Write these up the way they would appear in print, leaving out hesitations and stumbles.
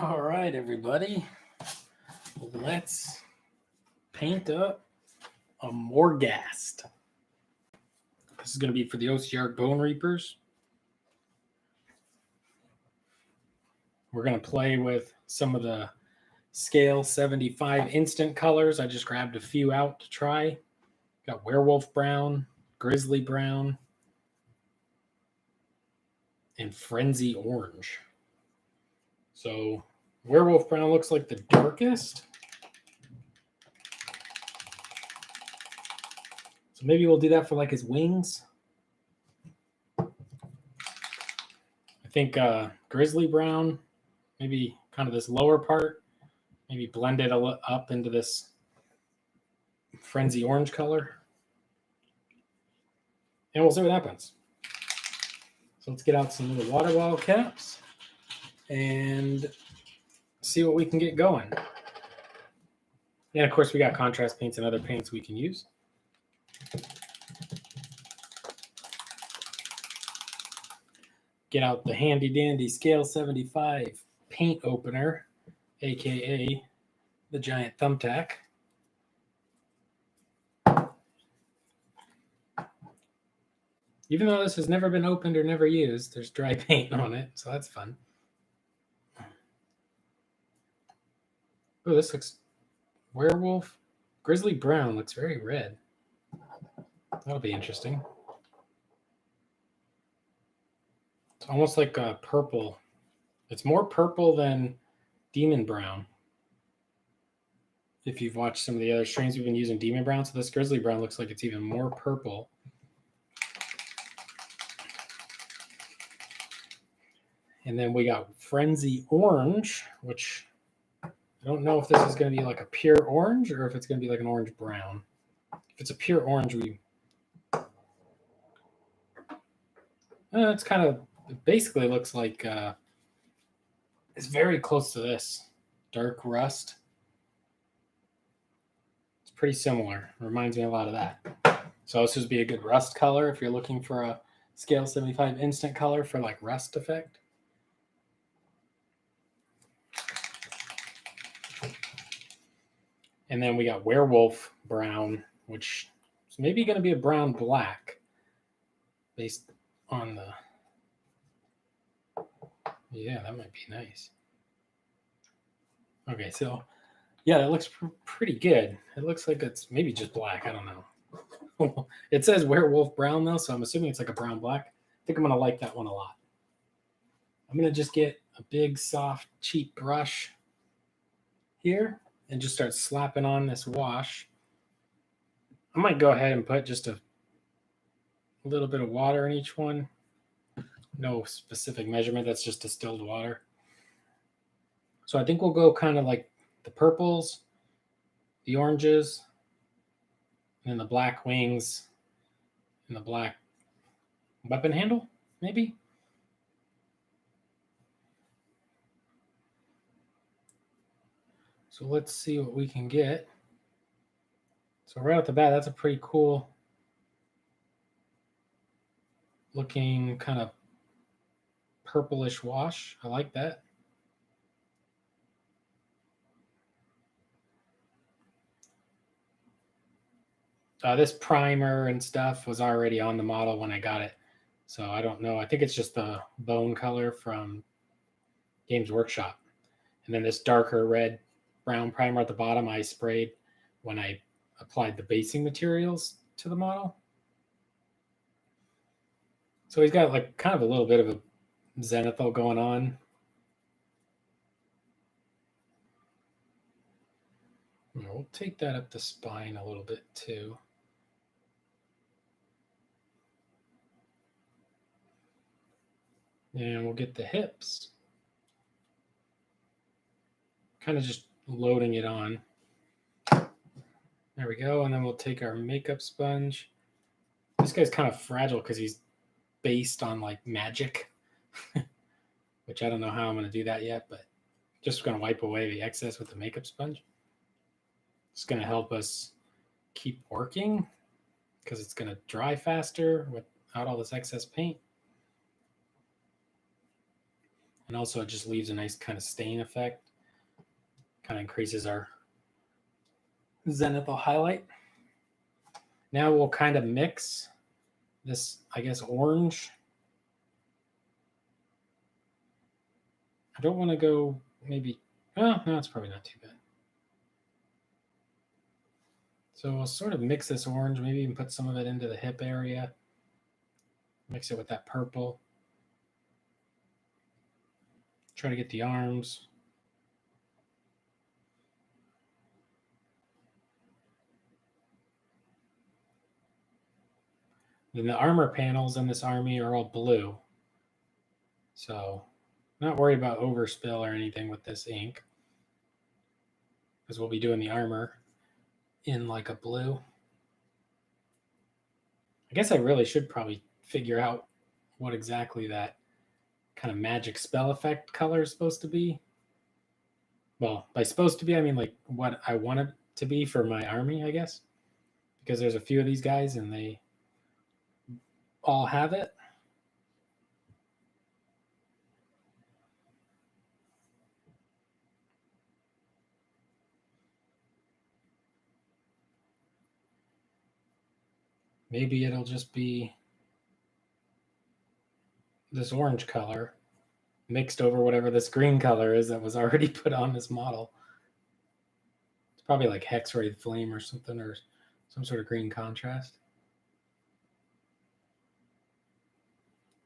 All right, everybody, let's paint up a Morghast. This is going to be for the Ossiarch Bonereapers. We're going to play with some of the scale 75 instant colors. I just grabbed a few out to try. Got werewolf brown, grizzly brown, and frenzy orange. So werewolf brown looks like the darkest. So maybe we'll do that for like his wings. I think grizzly brown, maybe kind of this lower part, maybe blend it up into this frenzy orange color. And we'll see what happens. So let's get out some little water bottle caps and see what we can get going. And of course, we got contrast paints and other paints we can use. Get out the handy dandy scale 75 paint opener, aka the giant thumbtack. Even though this has never been opened or never used, there's dry paint on it, so that's fun. Oh, this looks werewolf. Grizzly brown looks very red. That'll be interesting. It's almost like a purple. It's more purple than demon brown. If you've watched some of the other strains we've been using demon brown, so this grizzly brown looks like it's even more purple. And then we got frenzy orange, which I don't know if this is going to be like a pure orange or if it's going to be like an orange brown. If it's a pure orange, it's kind of, it basically looks like it's very close to this dark rust. It's pretty similar. It reminds me a lot of that. So this would be a good rust color if you're looking for a scale 75 instant color for like rust effect. And then we got werewolf brown, which is maybe going to be a brown black based on the... Yeah, that might be nice. Okay, so yeah, that looks pretty good. It looks like it's maybe just black. I don't know. It says werewolf brown though, so I'm assuming it's like a brown black. I think I'm going to like that one a lot. I'm going to just get a big, soft, cheap brush here and just start slapping on this wash. I might go ahead and put just a little bit of water in each one. No specific measurement. That's just distilled water. So I think we'll go kind of like the purples, the oranges, and then the black wings, and the black weapon handle, maybe? So let's see what we can get. So right off the bat, that's a pretty cool looking kind of purplish wash. I like that. This primer and stuff was already on the model when I got it. So I don't know. I think it's just the bone color from Games Workshop. And then this darker red brown primer at the bottom I sprayed when I applied the basing materials to the model. So he's got like kind of a little bit of a zenithal going on. We'll take that up the spine a little bit too. And we'll get the hips. Kind of just loading it on. There we go. And then we'll take our makeup sponge. This guy's kind of fragile because he's based on like magic, which I don't know how I'm going to do that yet, but just going to wipe away the excess with the makeup sponge. It's going to help us keep working because it's going to dry faster without all this excess paint. And also it just leaves a nice kind of stain effect. Kind of increases our zenithal highlight. Now we'll kind of mix this, I guess, orange. I don't want to go maybe, oh, no, it's probably not too bad. So we'll sort of mix this orange, maybe even put some of it into the hip area. Mix it with that purple. Try to get the arms. Then the armor panels in this army are all blue. So not worried about overspill or anything with this ink, because we'll be doing the armor in like a blue. I guess I really should probably figure out what exactly that kind of magic spell effect color is supposed to be. Well, by supposed to be, I mean like what I want it to be for my army, I guess. Because there's a few of these guys and they all have it. Maybe it'll just be this orange color mixed over whatever this green color is that was already put on this model. It's probably like Hex-Ray Flame or something, or some sort of green contrast.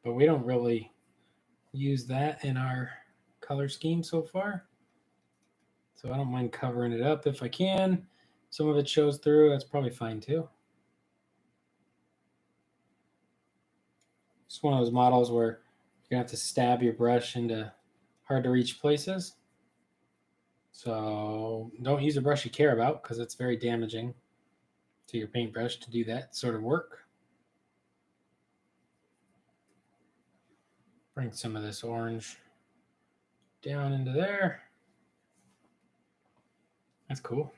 But we don't really use that in our color scheme so far. So I don't mind covering it up if I can. Some of it shows through, that's probably fine too. It's one of those models where you're gonna have to stab your brush into hard to reach places. So don't use a brush you care about, because it's very damaging to your paintbrush to do that sort of work. Bring some of this orange down into there. That's cool.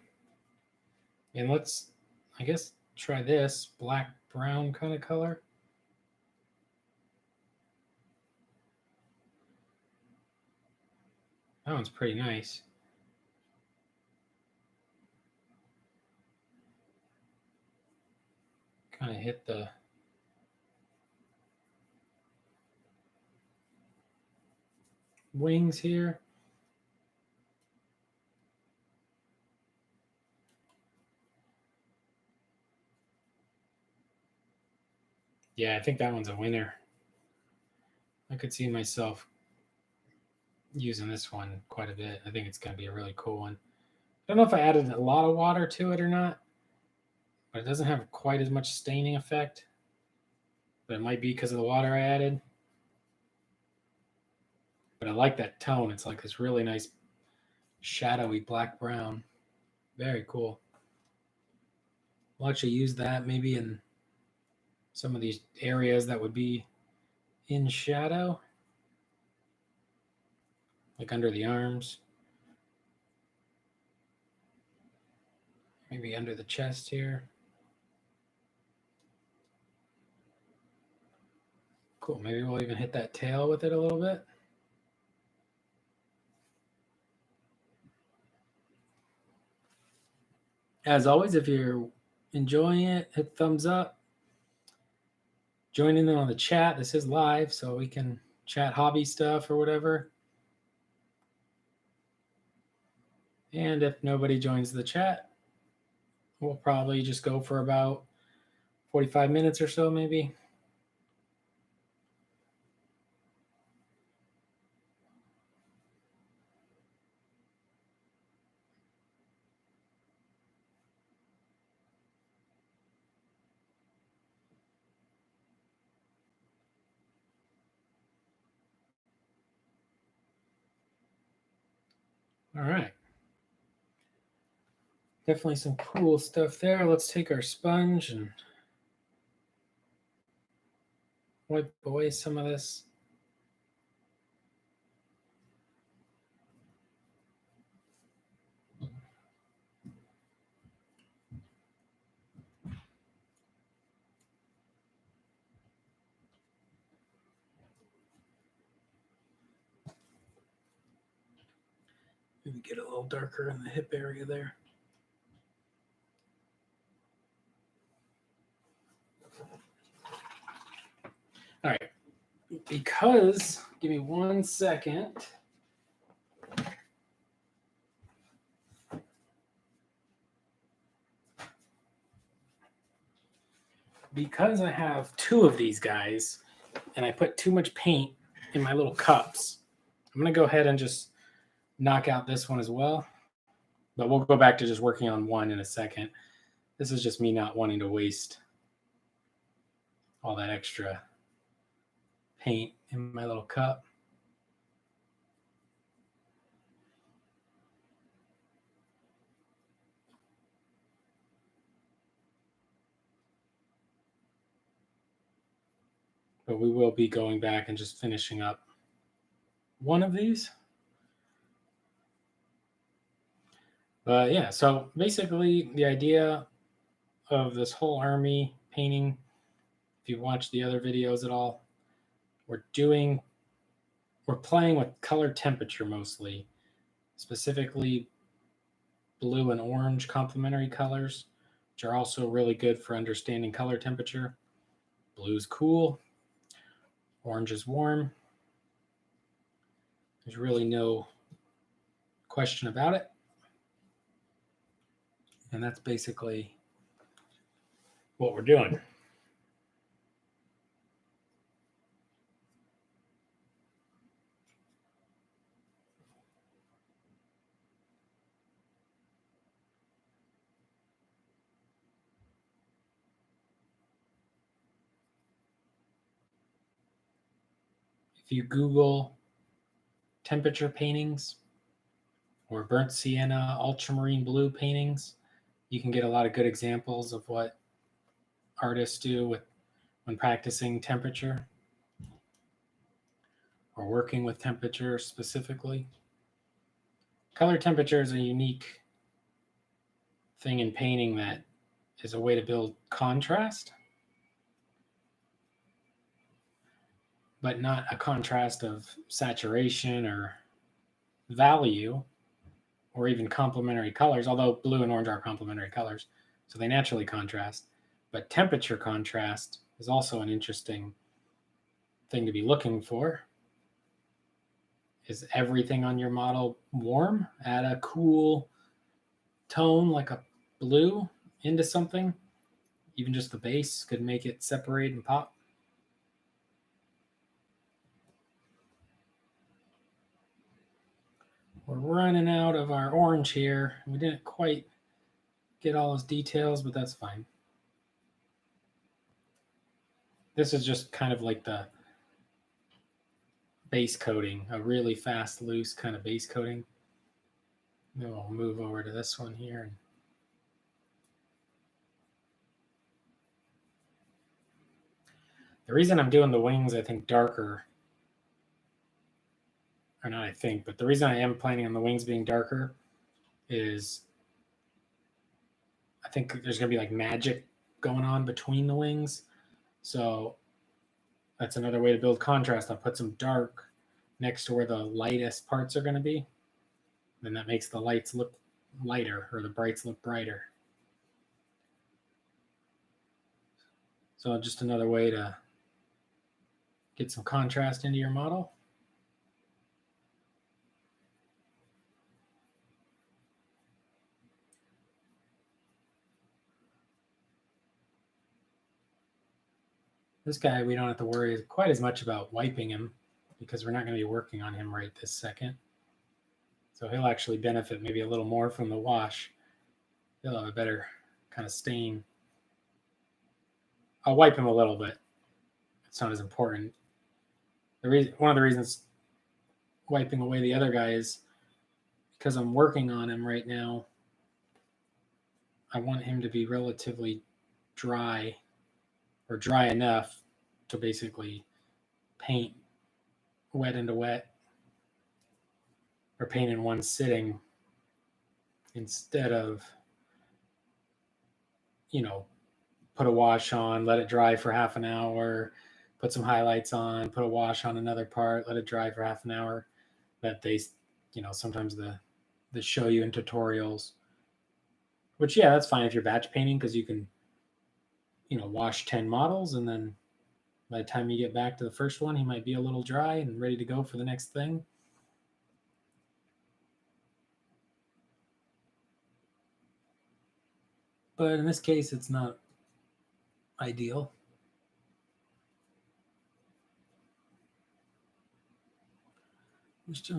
And let's, I guess, try this black brown kind of color. That one's pretty nice. Kind of hit the wings here. Yeah, I think that one's a winner. I could see myself using this one quite a bit. I think it's going to be a really cool one. I don't know if I added a lot of water to it or not, but it doesn't have quite as much staining effect. But it might be because of the water I added. But I like that tone. It's like this really nice shadowy black brown. Very cool. We'll actually use that maybe in some of these areas that would be in shadow, like under the arms, maybe under the chest here. Cool. Maybe we'll even hit that tail with it a little bit. As always, if you're enjoying it, hit thumbs up. Join in on the chat. This is live, so we can chat hobby stuff or whatever. And if nobody joins the chat, we'll probably just go for about 45 minutes or so, maybe. All right. Definitely some cool stuff there. Let's take our sponge and wipe away some of this. Maybe get a little darker in the hip area there. All right, because, give me 1 second. Because I have 2 of these guys and I put too much paint in my little cups, I'm going to go ahead and just knock out this one as well. But we'll go back to just working on one in a second. This is just me not wanting to waste all that extra paint in my little cup. But we will be going back and just finishing up one of these. But yeah, so basically the idea of this whole army painting, if you watch the other videos at all, we're playing with color temperature mostly, specifically blue and orange complementary colors, which are also really good for understanding color temperature. Blue's cool, orange is warm. There's really no question about it. And that's basically what we're doing. If you Google temperature paintings or burnt sienna, ultramarine blue paintings, you can get a lot of good examples of what artists do when practicing temperature or working with temperature specifically. Color temperature is a unique thing in painting that is a way to build contrast, but not a contrast of saturation or value or even complementary colors, although blue and orange are complementary colors, so they naturally contrast. But temperature contrast is also an interesting thing to be looking for. Is everything on your model warm? Add a cool tone like a blue into something. Even just the base could make it separate and pop. We're running out of our orange here. We didn't quite get all those details, but that's fine. This is just kind of like the base coating, a really fast, loose kind of base coating. Then we'll move over to this one here. The reason I'm doing the wings, I think, darker, or not I think, but the reason I am planning on the wings being darker is I think there's going to be like magic going on between the wings. So that's another way to build contrast. I'll put some dark next to where the lightest parts are going to be. Then that makes the lights look lighter or the brights look brighter. So just another way to get some contrast into your model. This guy, we don't have to worry quite as much about wiping him because we're not going to be working on him right this second. So he'll actually benefit maybe a little more from the wash. He'll have a better kind of stain. I'll wipe him a little bit. It's not as important. One of the reasons wiping away the other guy is because I'm working on him right now. I want him to be relatively dry or dry enough to basically paint wet into wet or paint in one sitting instead of, put a wash on, let it dry for half an hour, put some highlights on, put a wash on another part, let it dry for half an hour. That sometimes the that show you in tutorials. Which, yeah, that's fine if you're batch painting because you can, wash 10 models, and then by the time you get back to the first one, he might be a little dry and ready to go for the next thing. But in this case, it's not ideal.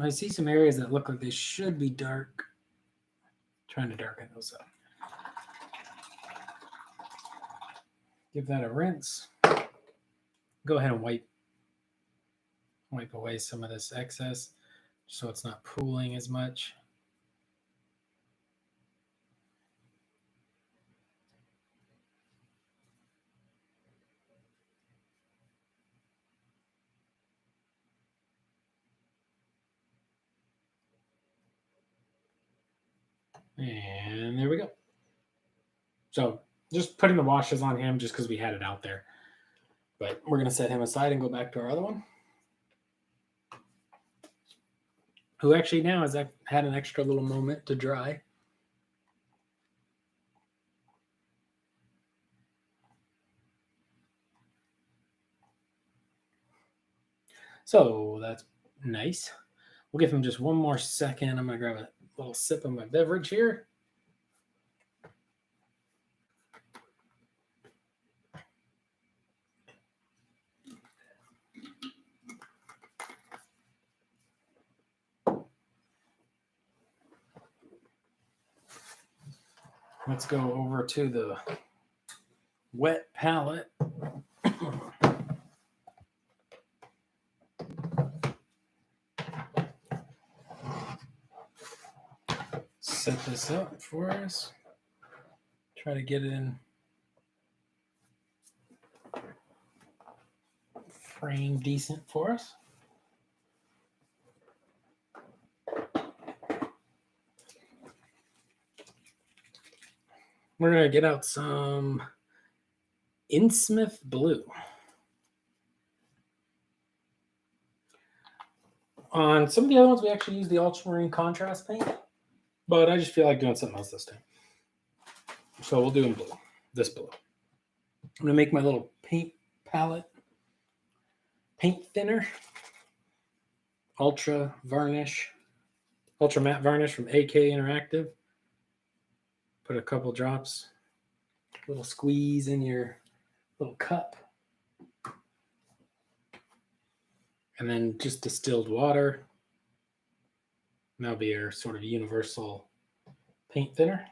I see some areas that look like they should be dark. Trying to darken those up. Give that a rinse. Go ahead and wipe away some of this excess so it's not pooling as much. And there we go. So just putting the washes on him just because we had it out there. But we're going to set him aside and go back to our other one, who actually now has had an extra little moment to dry. So that's nice. We'll give him just one more second. I'm going to grab a little sip of my beverage here. Let's go over to the wet palette. Set this up for us. Try to get it in frame decent for us. We're going to get out some Innsmouth Blue. On some of the other ones, we actually use the ultramarine contrast paint, but I just feel like doing something else this time. So we'll do in blue, this blue. I'm going to make my little paint palette, paint thinner, ultra matte varnish from AK Interactive. Put a couple drops, a little squeeze in your little cup. And then just distilled water. And that'll be our sort of universal paint thinner.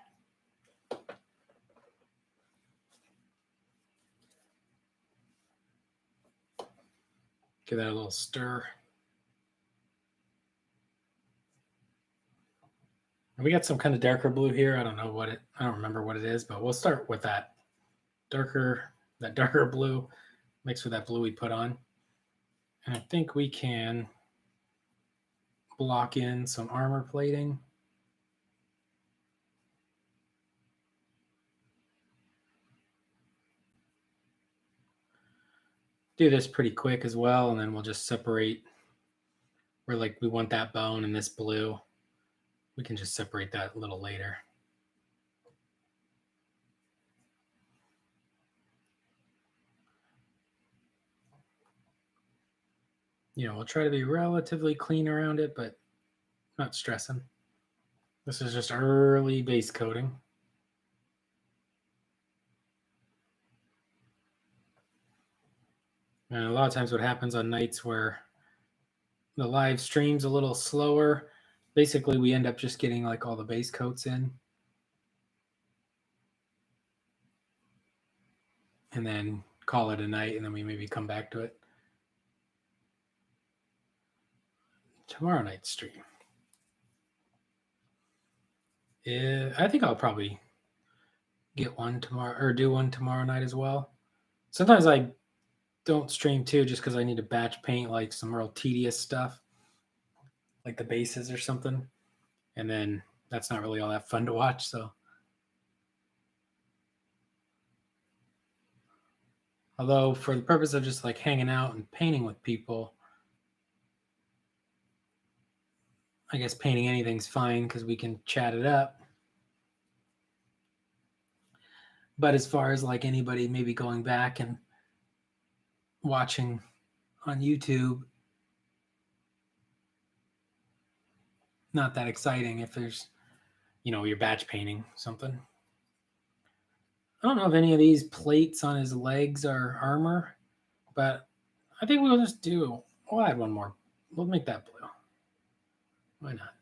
Give that a little stir. And we got some kind of darker blue here. I don't remember what it is, but we'll start with that darker blue mixed with that blue we put on. And I think we can block in some armor plating. Do this pretty quick as well, and then we'll just separate where we want that bone and this blue. We can just separate that a little later. We'll try to be relatively clean around it, but not stressing. This is just early base coating. And a lot of times what happens on nights where the live stream's a little slower, basically we end up just getting all the base coats in. And then call it a night, and then we maybe come back to it tomorrow night's stream. I think I'll probably get one tomorrow, or do one tomorrow night as well. Sometimes I don't stream too, just because I need to batch paint some real tedious stuff, like the bases or something, and then that's not really all that fun to watch. So, although for the purpose of just hanging out and painting with people, I guess painting anything's fine because we can chat it up. But as far as like anybody maybe going back and watching on YouTube, not that exciting if there's, you're batch painting something. I don't know if any of these plates on his legs are armor, but I think we'll add one more. We'll make that blue. Why not?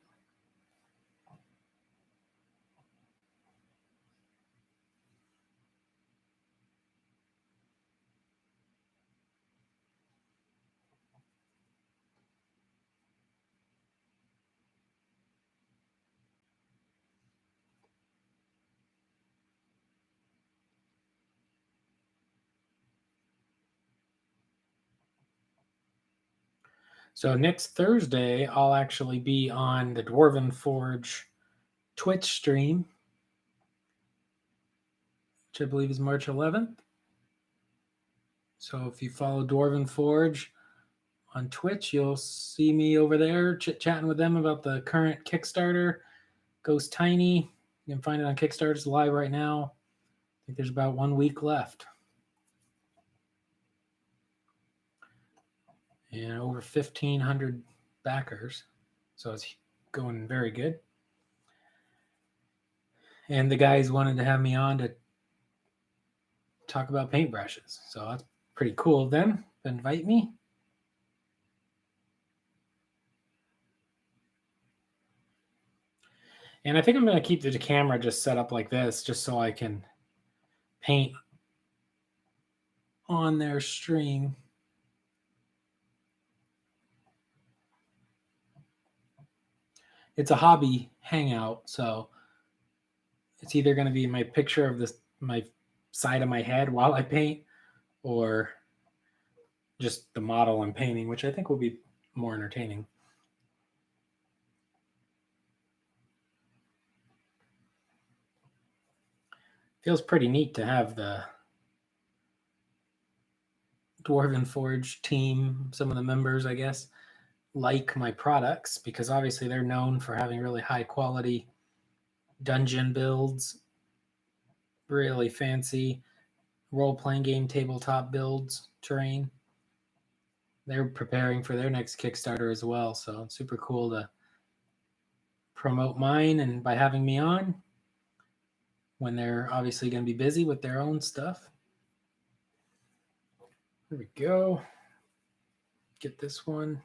So next Thursday, I'll actually be on the Dwarven Forge Twitch stream, which I believe is March 11th. So if you follow Dwarven Forge on Twitch, you'll see me over there chit-chatting with them about the current Kickstarter, Ghost Tiny. You can find it on Kickstarter. It's live right now. I think there's about 1 week left. And over 1,500 backers. So it's going very good. And the guys wanted to have me on to talk about paintbrushes. So that's pretty cool of them to invite me. And I think I'm going to keep the camera just set up like this just so I can paint on their stream. It's a hobby hangout, so it's either going to be my picture of my side of my head while I paint, or just the model I'm painting, which I think will be more entertaining. Feels pretty neat to have the Dwarven Forge team, some of the members, I guess, like my products, because obviously they're known for having really high quality dungeon builds, really fancy role-playing game tabletop builds, terrain. They're preparing for their next Kickstarter as well, so it's super cool to promote mine, and by having me on when they're obviously going to be busy with their own stuff. There we go. Get this one.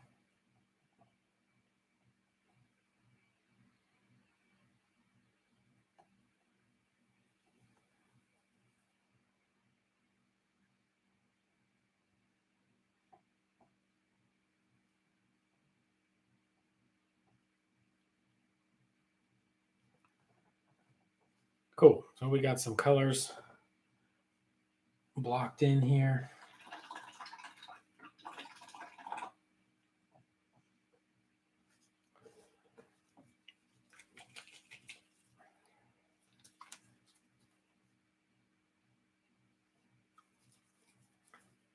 Cool. So we got some colors blocked in here.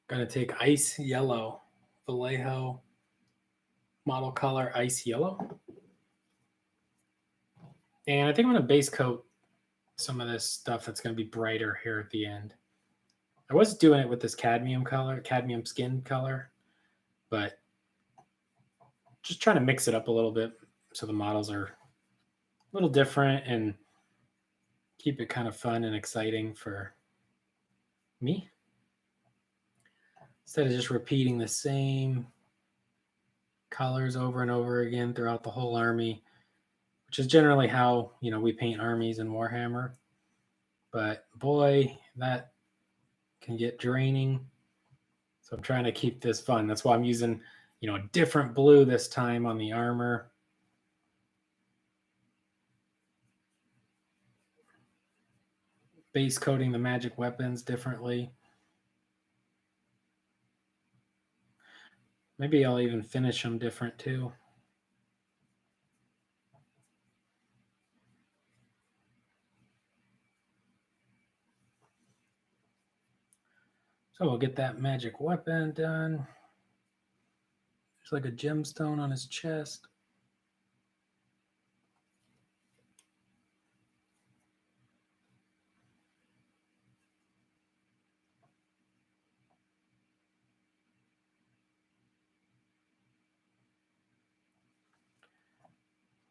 Gonna take ice yellow, Vallejo model color ice yellow. And I think I'm gonna base coat some of this stuff that's gonna be brighter here at the end. I was doing it with this cadmium skin color, but just trying to mix it up a little bit so the models are a little different and keep it kind of fun and exciting for me. Instead of just repeating the same colors over and over again throughout the whole army, which is generally how we paint armies in Warhammer. But boy, that can get draining. So I'm trying to keep this fun. That's why I'm using a different blue this time on the armor. Base coating the magic weapons differently. Maybe I'll even finish them different too. So we'll get that magic weapon done. There's like a gemstone on his chest.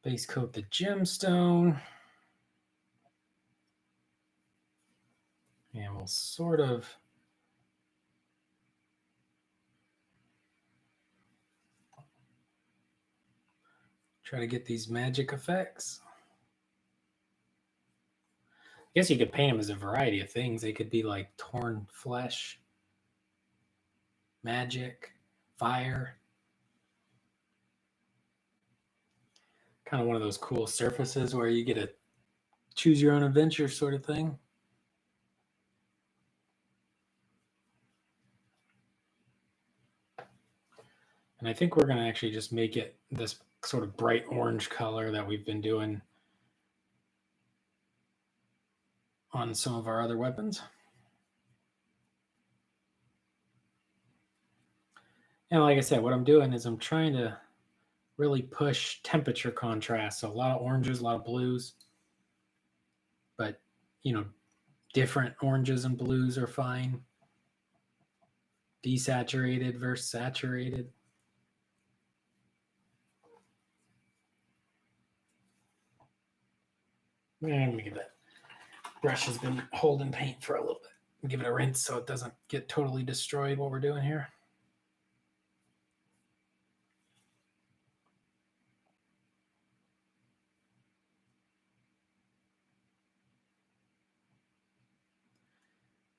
Base coat the gemstone. And we'll sort of try to get these magic effects. I guess you could paint them as a variety of things. They could be like torn flesh, magic, fire. Kind of one of those cool surfaces where you get a choose your own adventure sort of thing. And I think we're going to actually just make it this sort of bright orange color that we've been doing on some of our other weapons. And like I said, what I'm doing is I'm trying to really push temperature contrast. So a lot of oranges, a lot of blues. But, you know, different oranges and blues are fine. Desaturated versus saturated. Yeah, let me give that brush has been holding paint for a little bit. Give it a rinse so it doesn't get totally destroyed what we're doing here.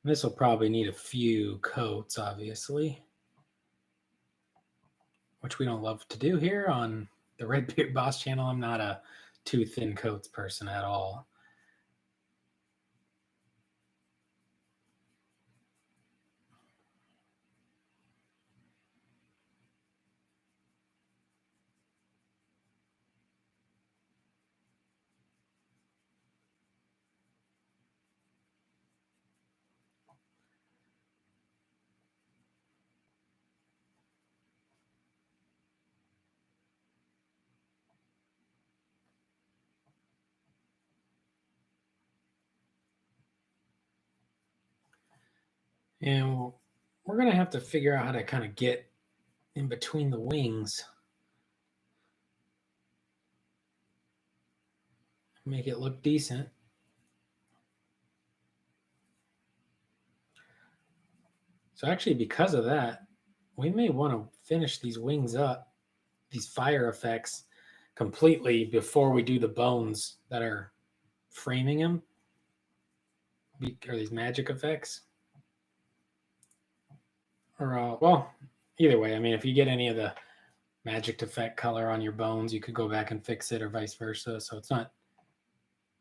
This will probably need a few coats, obviously, which we don't love to do here on the Redbeard Boss channel. I'm not a too thin coats person at all. And we're going to have to figure out how to kind of get in between the wings. Make it look decent. So actually, because of that, we may want to finish these wings up, these fire effects, completely before we do the bones that are framing them, or these magic effects. Or, well, either way, I mean, if you get any of the magic effect color on your bones, you could go back and fix it or vice versa. So it's not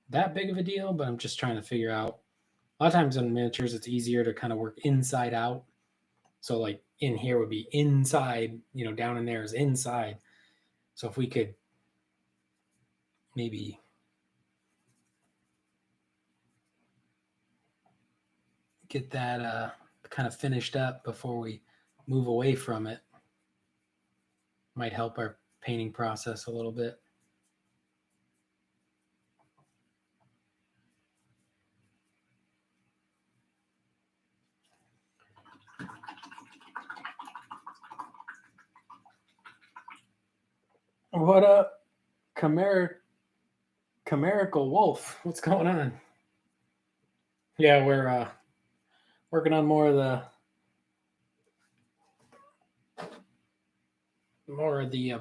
that big of a deal, but I'm just trying to figure out. A lot of times in miniatures, it's easier to kind of work inside out. So like in here would be inside, you know, down in there is inside. So if we could maybe get that kind of finished up before we move away from it, might help our painting process a little bit. What up, chimerical wolf? What's going on? Yeah, we're working on more of the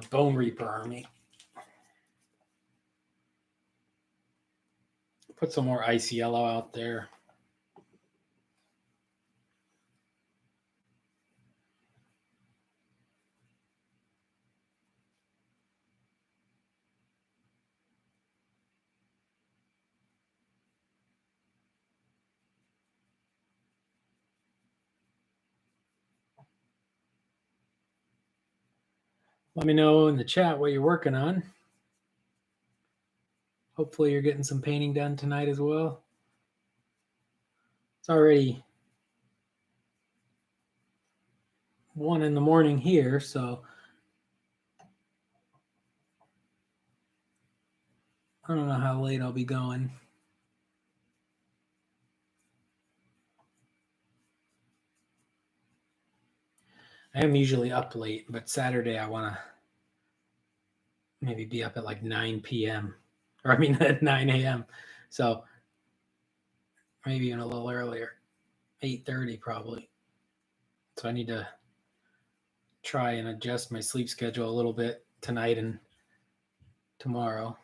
Bone Reaper army. Put some more icy yellow out there. Let me know in the chat what you're working on. Hopefully you're getting some painting done tonight as well. It's already 1 a.m. here, so I don't know how late I'll be going. I am usually up late, but Saturday I want to maybe be up at like 9 p.m. or I mean at 9 a.m. So maybe even a little earlier, 8:30 probably. So I need to try and adjust my sleep schedule a little bit tonight and tomorrow.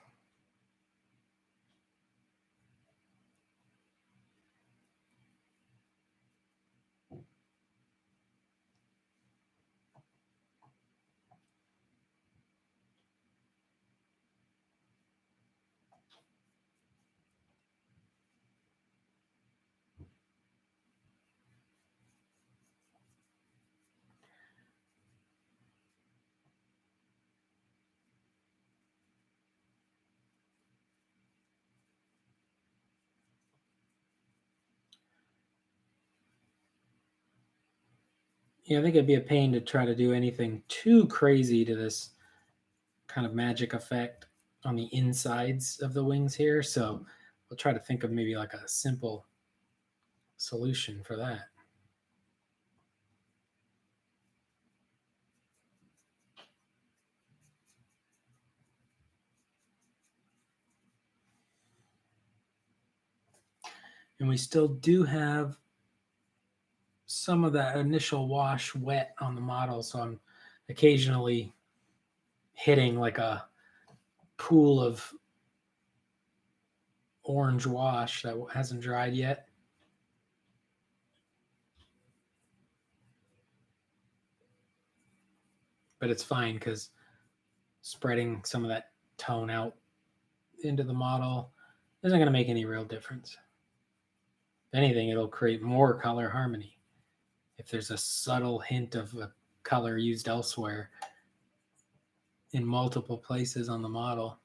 Yeah, I think it'd be a pain to try to do anything too crazy to this kind of magic effect on the insides of the wings here. So we'll try to think of maybe like a simple solution for that. And we still do have some of that initial wash wet on the model. So I'm occasionally hitting like a pool of orange wash that hasn't dried yet. But it's fine because spreading some of that tone out into the model isn't going to make any real difference. If anything, it'll create more color harmony. If there's a subtle hint of a color used elsewhere in multiple places on the model.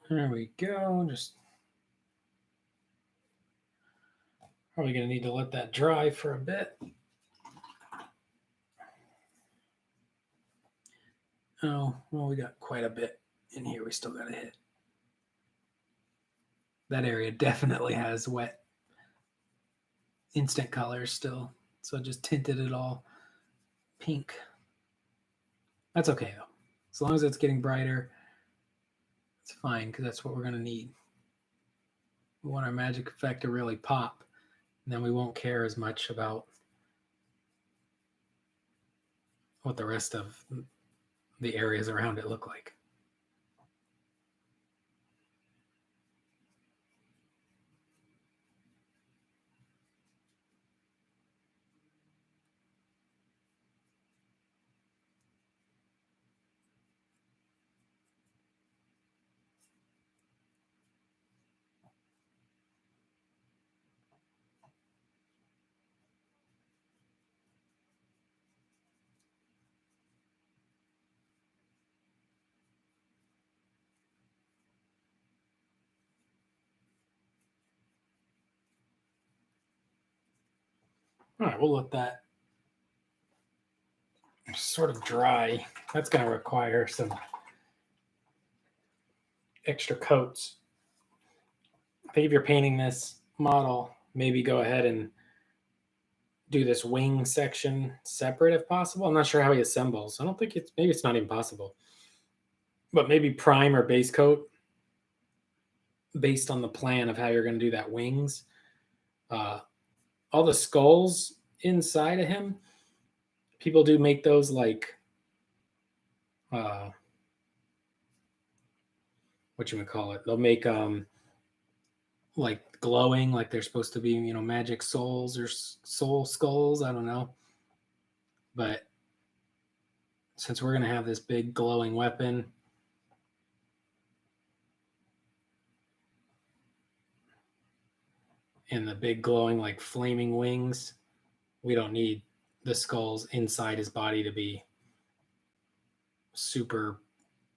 There we go. Just probably going to need to let that dry for a bit. Oh, well, we got quite a bit in here we still got to hit. That area definitely has wet instant colors still. So I just tinted it all pink. That's okay though. As long as it's getting brighter, it's fine because that's what we're going to need. We want our magic effect to really pop, and then we won't care as much about what the rest of the areas around it look like. All right, we'll let that sort of dry. That's going to require some extra coats. I think if you're painting this model, maybe go ahead and do this wing section separate if possible. I'm not sure how he assembles. I don't think maybe it's not even possible. But maybe prime or base coat based on the plan of how you're going to do that wings. All the skulls inside of him, people do make those like what you would call it. They'll make like glowing, like they're supposed to be, magic souls or soul skulls. I don't know. But since we're going to have this big glowing weapon, and the big glowing like flaming wings, we don't need the skulls inside his body to be super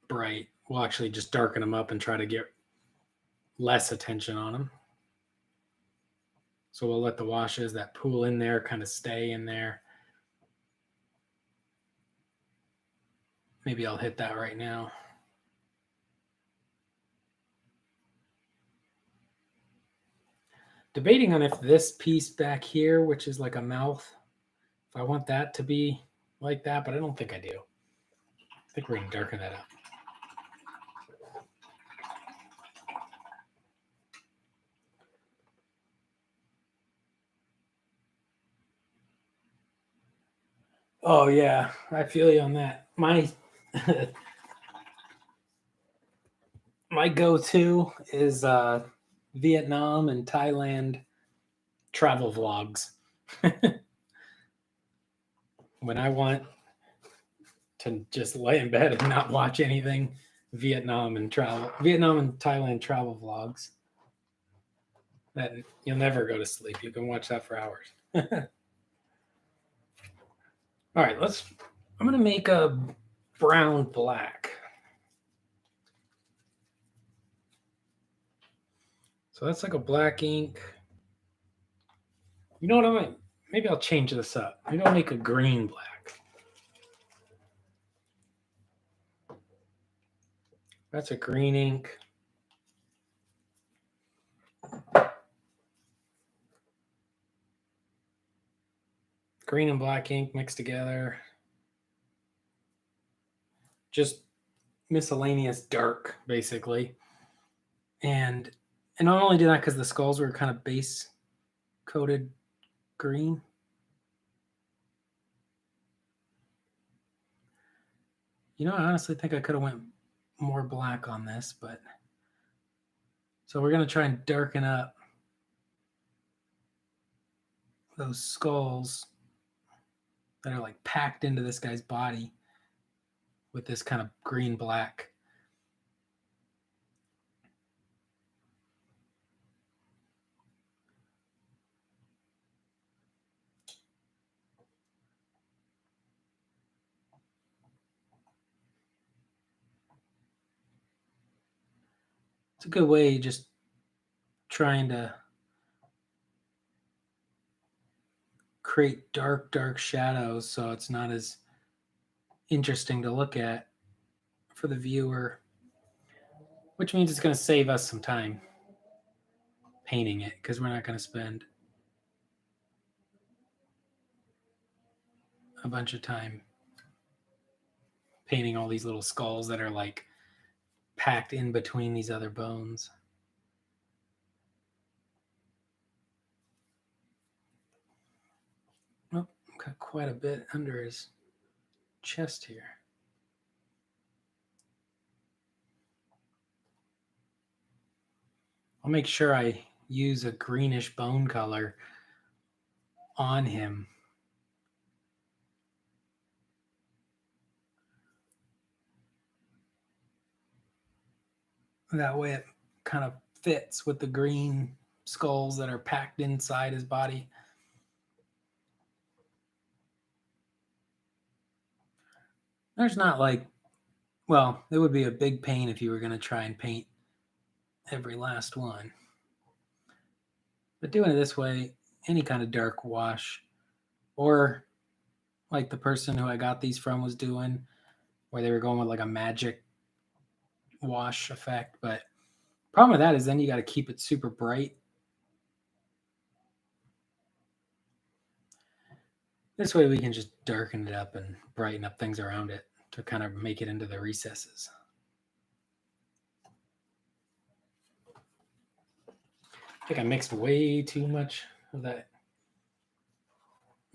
bright. We'll actually just darken them up and try to get less attention on him. So we'll let the washes that pool in there kind of stay in there. Maybe I'll hit that right now. Debating on if this piece back here, which is like a mouth, if I want that to be like that, but I don't think I do. I think we're going to darken that up. Oh yeah, I feel you on that. My my go-to is Vietnam and Thailand travel vlogs. When I want to just lay in bed and not watch anything, Vietnam and Thailand travel vlogs. That you'll never go to sleep. You can watch that for hours. All right, I'm gonna make a brown black. So that's like a black ink. You know what I mean? Maybe I'll change this up. Maybe I'll make a green black. That's a green ink. Green and black ink mixed together. Just miscellaneous dark, basically. And I only did that because the skulls were kind of base coated green. You know, I honestly think I could have went more black on this, but so we're gonna try and darken up those skulls that are like packed into this guy's body with this kind of green black. It's a good way just trying to create dark shadows so it's not as interesting to look at for the viewer, which means it's going to save us some time painting it because we're not going to spend a bunch of time painting all these little skulls that are like packed in between these other bones. Oh, got quite a bit under his chest here. I'll make sure I use a greenish bone color on him. That way it kind of fits with the green skulls that are packed inside his body. There's not like, well, it would be a big pain if you were going to try and paint every last one. But doing it this way, any kind of dark wash, or like the person who I got these from was doing, where they were going with like a magic wash effect. But problem with that is then you got to keep it super bright. This way we can just darken it up and brighten up things around it to kind of make it into the recesses. I think I mixed way too much of that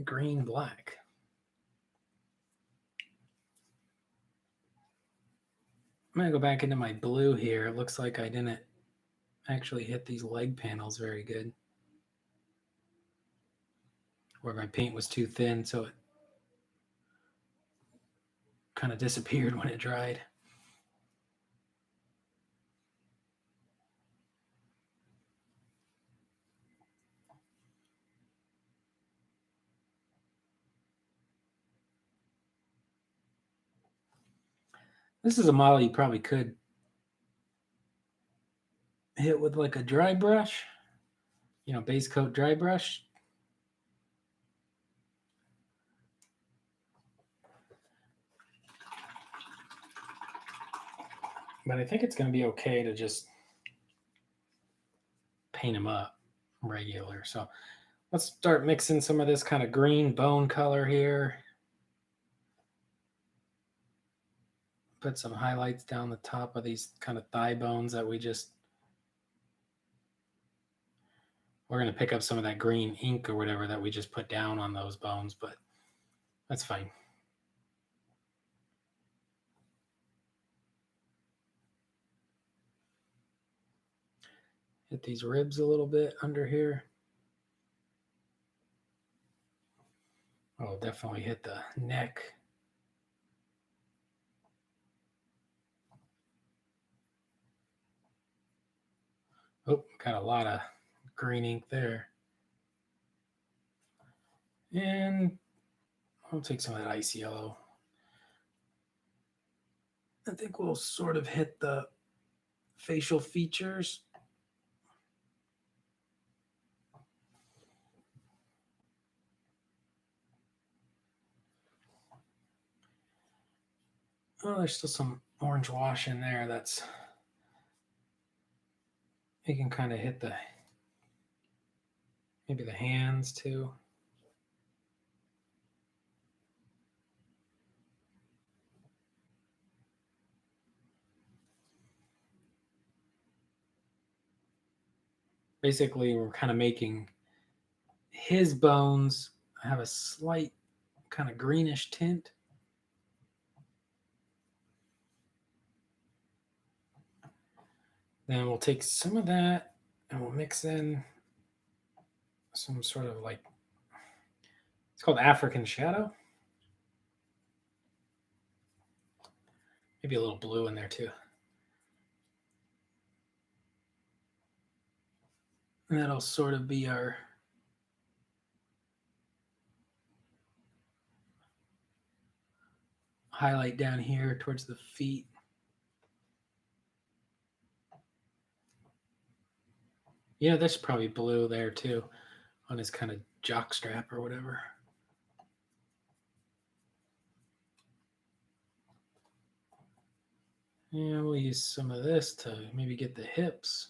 green black. I'm going to go back into my blue here. It looks like I didn't actually hit these leg panels very good. Where my paint was too thin, so it kind of disappeared when it dried. This is a model you probably could hit with like a dry brush, base coat dry brush. But I think it's going to be okay to just paint them up regular. So let's start mixing some of this kind of green bone color here. Put some highlights down the top of these kind of thigh bones that we're going to pick up some of that green ink or whatever that we just put down on those bones, but that's fine. Hit these ribs a little bit under here. Oh, definitely hit the neck. Oh, got a lot of green ink there. And I'll take some of that ice yellow. I think we'll sort of hit the facial features. Oh, there's still some orange wash in there. You can kind of hit maybe the hands too. Basically, we're kind of making his bones have a slight kind of greenish tint. Then we'll take some of that and we'll mix in some sort of it's called African shadow. Maybe a little blue in there too. And that'll sort of be our highlight down here towards the feet. Yeah, there's probably blue there too on his kind of jock strap or whatever. Yeah, we'll use some of this to maybe get the hips.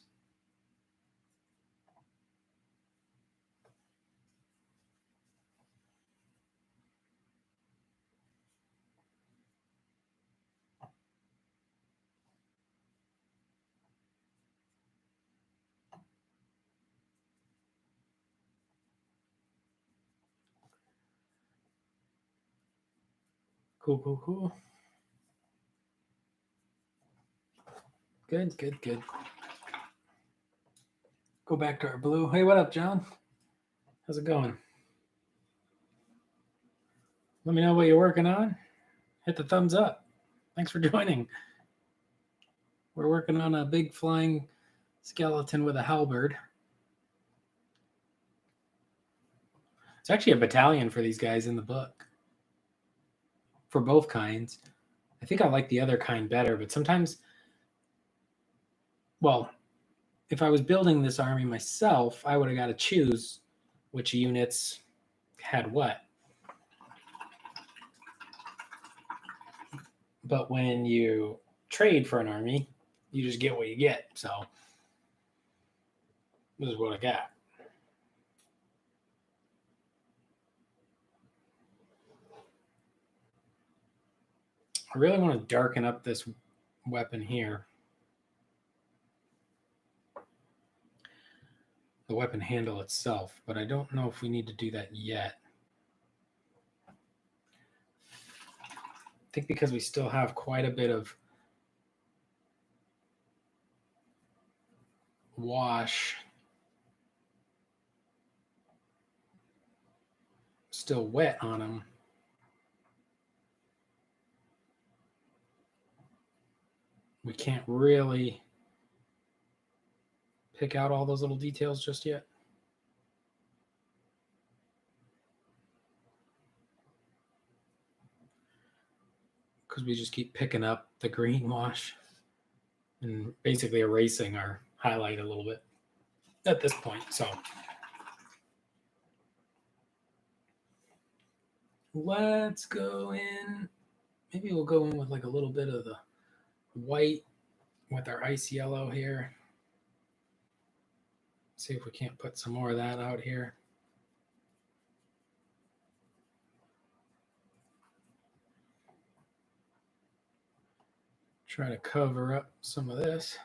Cool. Good. Go back to our blue. Hey, what up, John? How's it going? Let me know what you're working on. Hit the thumbs up. Thanks for joining. We're working on a big flying skeleton with a halberd. It's actually a battalion for these guys in the book. For both kinds. I think I like the other kind better, but sometimes, well, if I was building this army myself, I would have got to choose which units had what. But when you trade for an army, you just get what you get. So this is what I got. I really want to darken up this weapon here. The weapon handle itself, but I don't know if we need to do that yet. I think because we still have quite a bit of wash still wet on them. We can't really pick out all those little details just yet. Because we just keep picking up the green wash and basically erasing our highlight a little bit. at this point. So let's go in. Maybe we'll go in with like a little bit of the white with our ice yellow here. See if we can't put some more of that out here. Try to cover up some of this.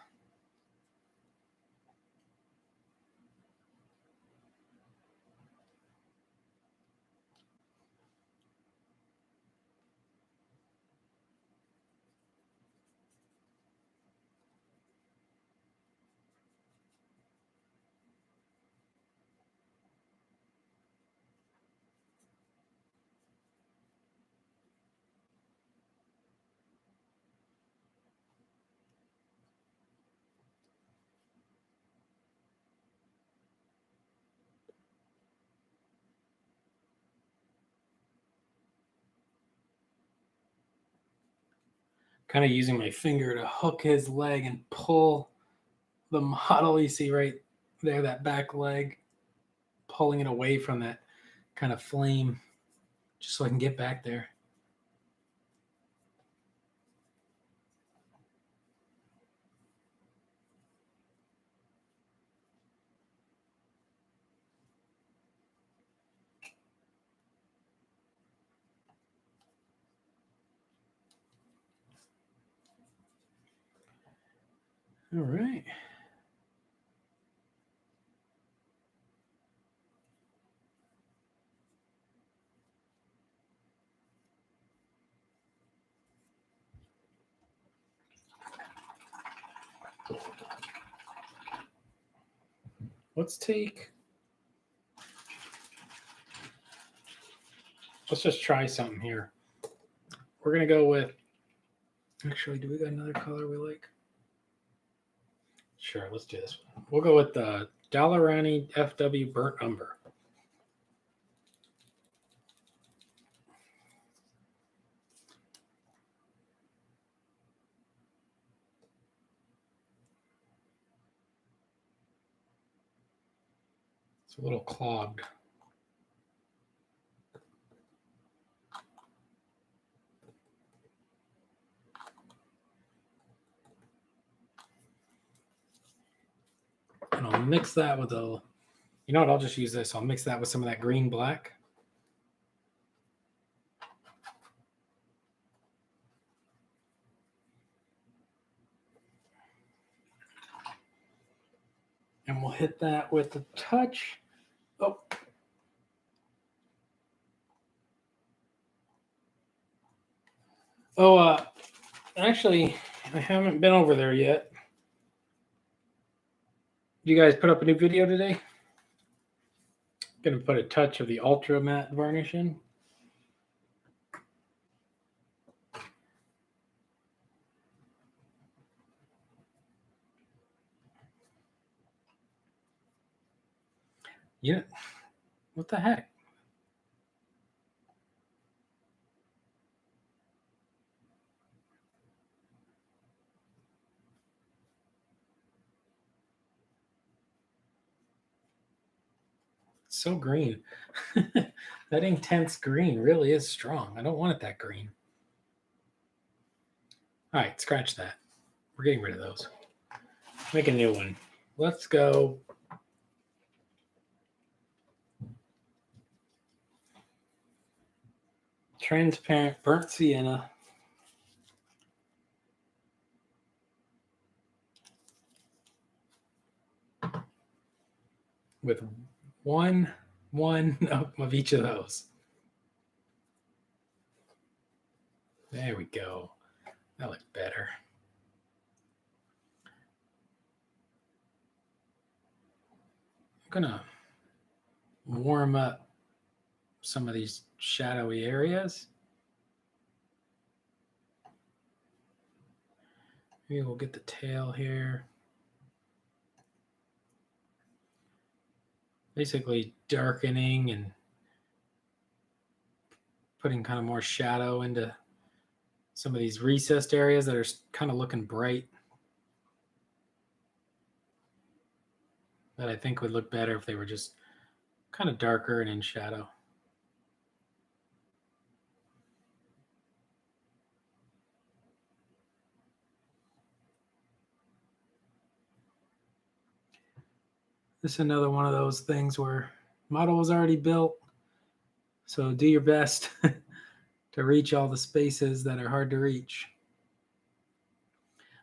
Kind of using my finger to hook his leg and pull the model. You see right there, that back leg, pulling it away from that kind of flame, just so I can get back there. All right. Let's just try something here. We're going to go with, actually, do we got another color we like? Sure, let's do this one. We'll go with the Dalarani FW Burnt Umber. It's a little clogged. And I'll mix that with a, you know what, I'll just use this. I'll mix that with some of that green black. And we'll hit that with a touch. Actually, I haven't been over there yet. You guys put up a new video today? Gonna put a touch of the ultra matte varnish in. Yeah. What the heck? It's so green. That intense green really is strong. I don't want it that green. All right, scratch that. We're getting rid of those. Make a new one. Let's go. Transparent burnt sienna. With one of each of those. There we go. That looks better. I'm gonna warm up some of these shadowy areas. Maybe we'll get the tail here. Basically darkening and putting kind of more shadow into some of these recessed areas that are kind of looking bright. that I think would look better if they were just kind of darker and in shadow. This is another one of those things where model was already built, so do your best to reach all the spaces that are hard to reach.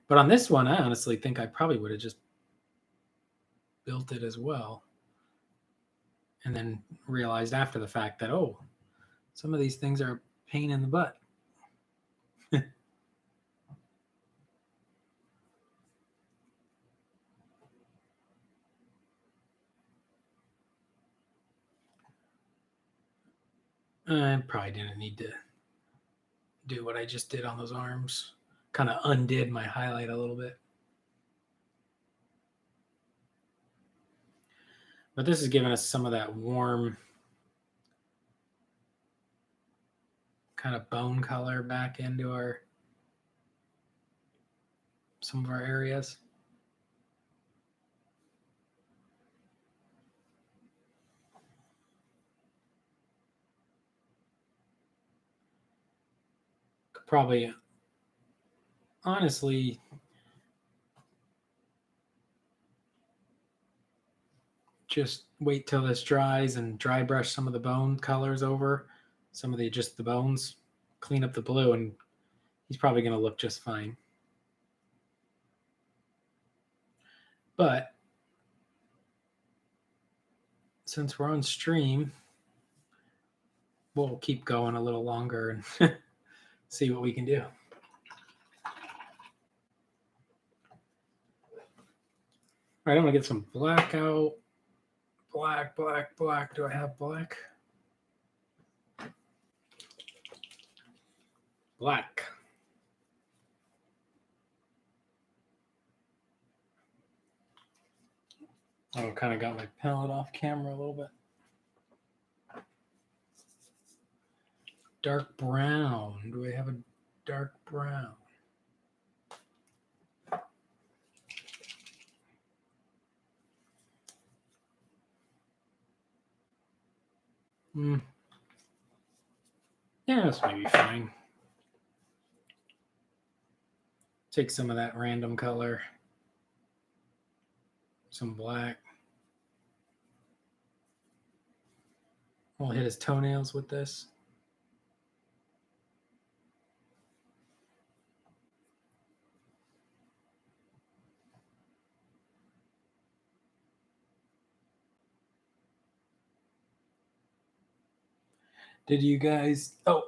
But on this one, I honestly think I probably would have just built it as well, and then realized after the fact that, oh, some of these things are a pain in the butt. I probably didn't need to do what I just did on those arms. Kind of undid my highlight a little bit. But this is giving us some of that warm kind of bone color back into some of our areas. Could probably, honestly, just wait till this dries and dry brush some of the bone colors over, some of the bones, clean up the blue, and he's probably going to look just fine. But since we're on stream, we'll keep going a little longer and see what we can do. All right, I'm going to get some black out. Black, black, black. Do I have black? Black. Oh, kind of got my palette off camera a little bit. Dark brown. Do we have a dark brown? Yeah, this may be fine. Take some of that random color. Some black. We'll hit his toenails with this. Did you guys... Oh.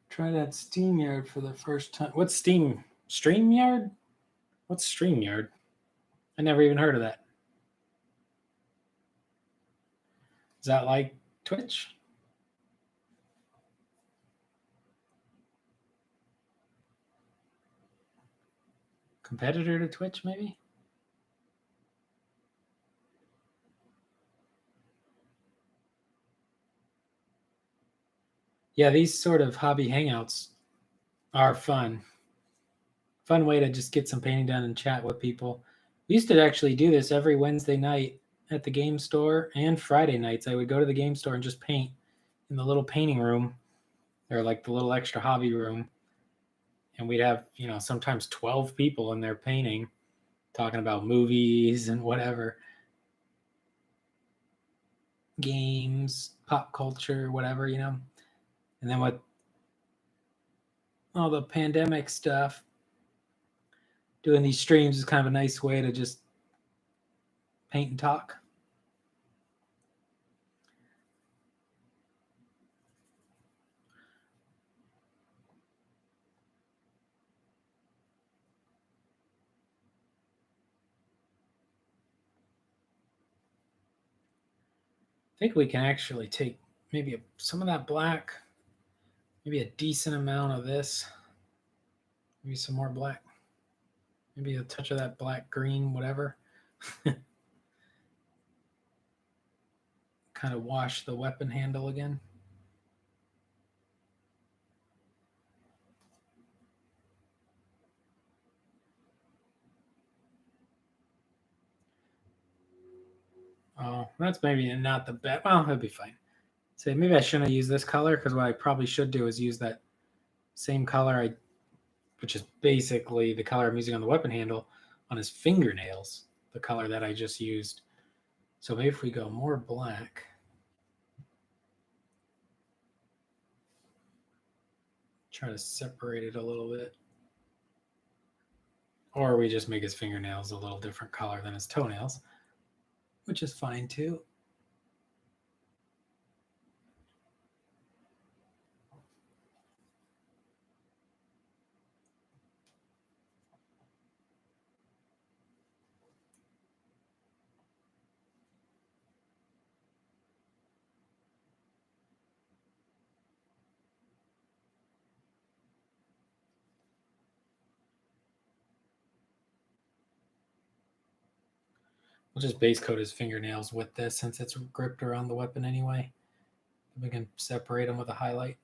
Try that SteamYard for the first time. What's Steam? StreamYard? What's StreamYard? I never even heard of that. Is that like Twitch? Competitor to Twitch, maybe? Yeah, these sort of hobby hangouts are fun. Fun way to just get some painting done and chat with people. We used to actually do this every Wednesday night at the game store, and Friday nights. I would go to the game store and just paint in the little painting room, or like the little extra hobby room. And we'd have, sometimes 12 people in there painting, talking about movies and whatever. Games, pop culture, whatever, And then with all the pandemic stuff, doing these streams is kind of a nice way to just paint and talk. I think we can actually take maybe some of that black, maybe a decent amount of this, maybe some more black, maybe a touch of that black, green, whatever. Kind of wash the weapon handle again. Oh, that's maybe not the best. Well, it'll be fine. So maybe I shouldn't have used this color because what I probably should do is use that same color, which is basically the color I'm using on the weapon handle on his fingernails, the color that I just used. So maybe if we go more black. Try to separate it a little bit. Or we just make his fingernails a little different color than his toenails, which is fine too. We'll just base coat his fingernails with this since it's gripped around the weapon anyway. We can separate them with a highlight.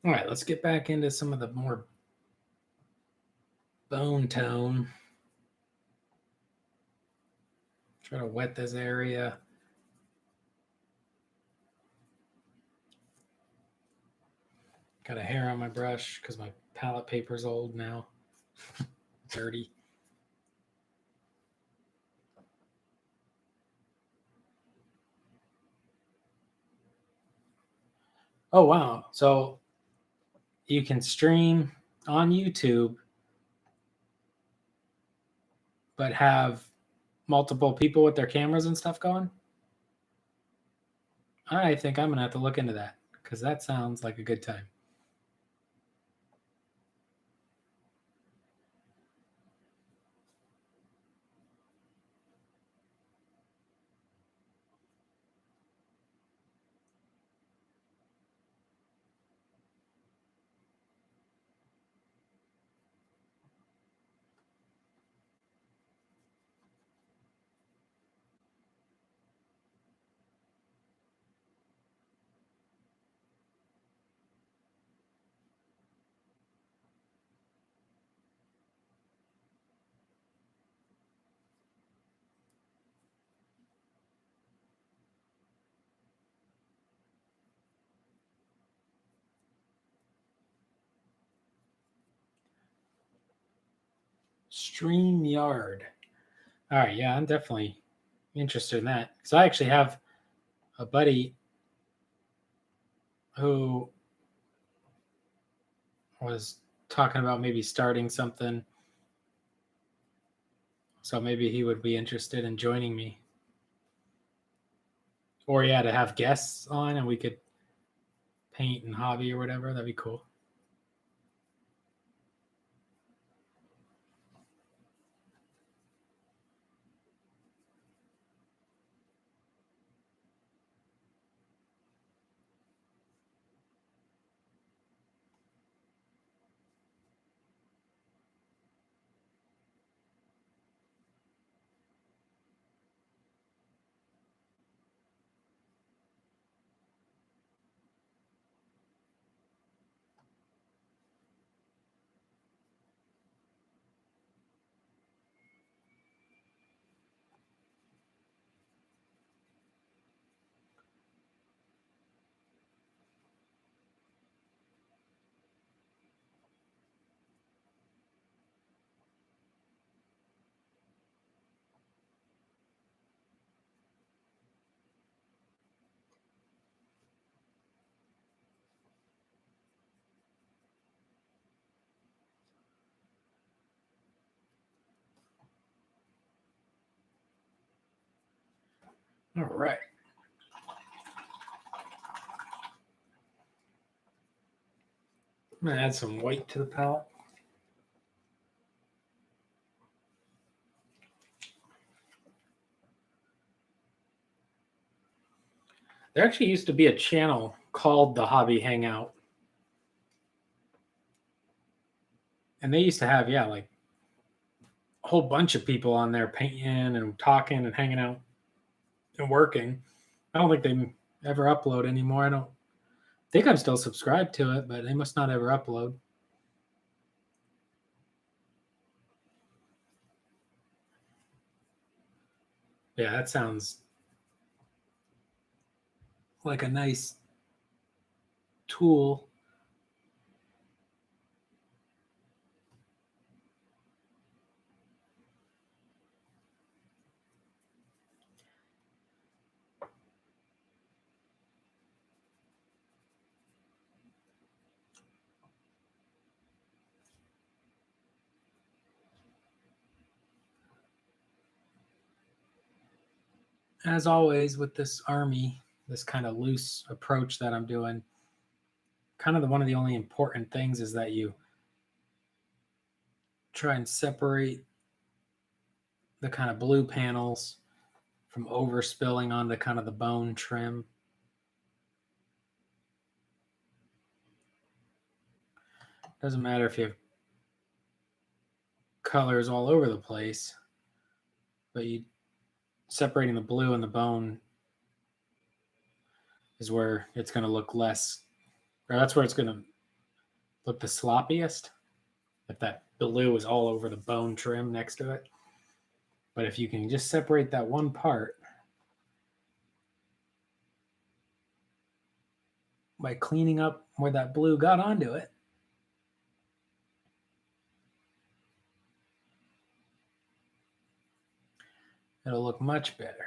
All right, let's get back into some of the more bone tone. Try to wet this area. Got a hair on my brush because my palette paper's old now. Dirty. Oh, wow. So you can stream on YouTube, but have multiple people with their cameras and stuff going? I think I'm going to have to look into that because that sounds like a good time. StreamYard. All right, yeah, I'm definitely interested in that. So I actually have a buddy who was talking about maybe starting something. So maybe he would be interested in joining me. Or yeah, to have guests on and we could paint and hobby or whatever. That'd be cool. All right. I'm going to add some white to the palette. There actually used to be a channel called the Hobby Hangout. And they used to have, yeah, like a whole bunch of people on there painting and talking and hanging out and working. I don't think they ever upload anymore. I don't think I'm still subscribed to it, but they must not ever upload. Yeah, that sounds like a nice tool. As always with this army, this kind of loose approach that I'm doing, kind of one of the only important things is that you try and separate the kind of blue panels from overspilling onto kind of the bone trim. Doesn't matter if you have colors all over the place, but you separating the blue and the bone is where it's going to look less, or that's where it's going to look the sloppiest, if that blue is all over the bone trim next to it. But if you can just separate that one part by cleaning up where that blue got onto it, it'll look much better.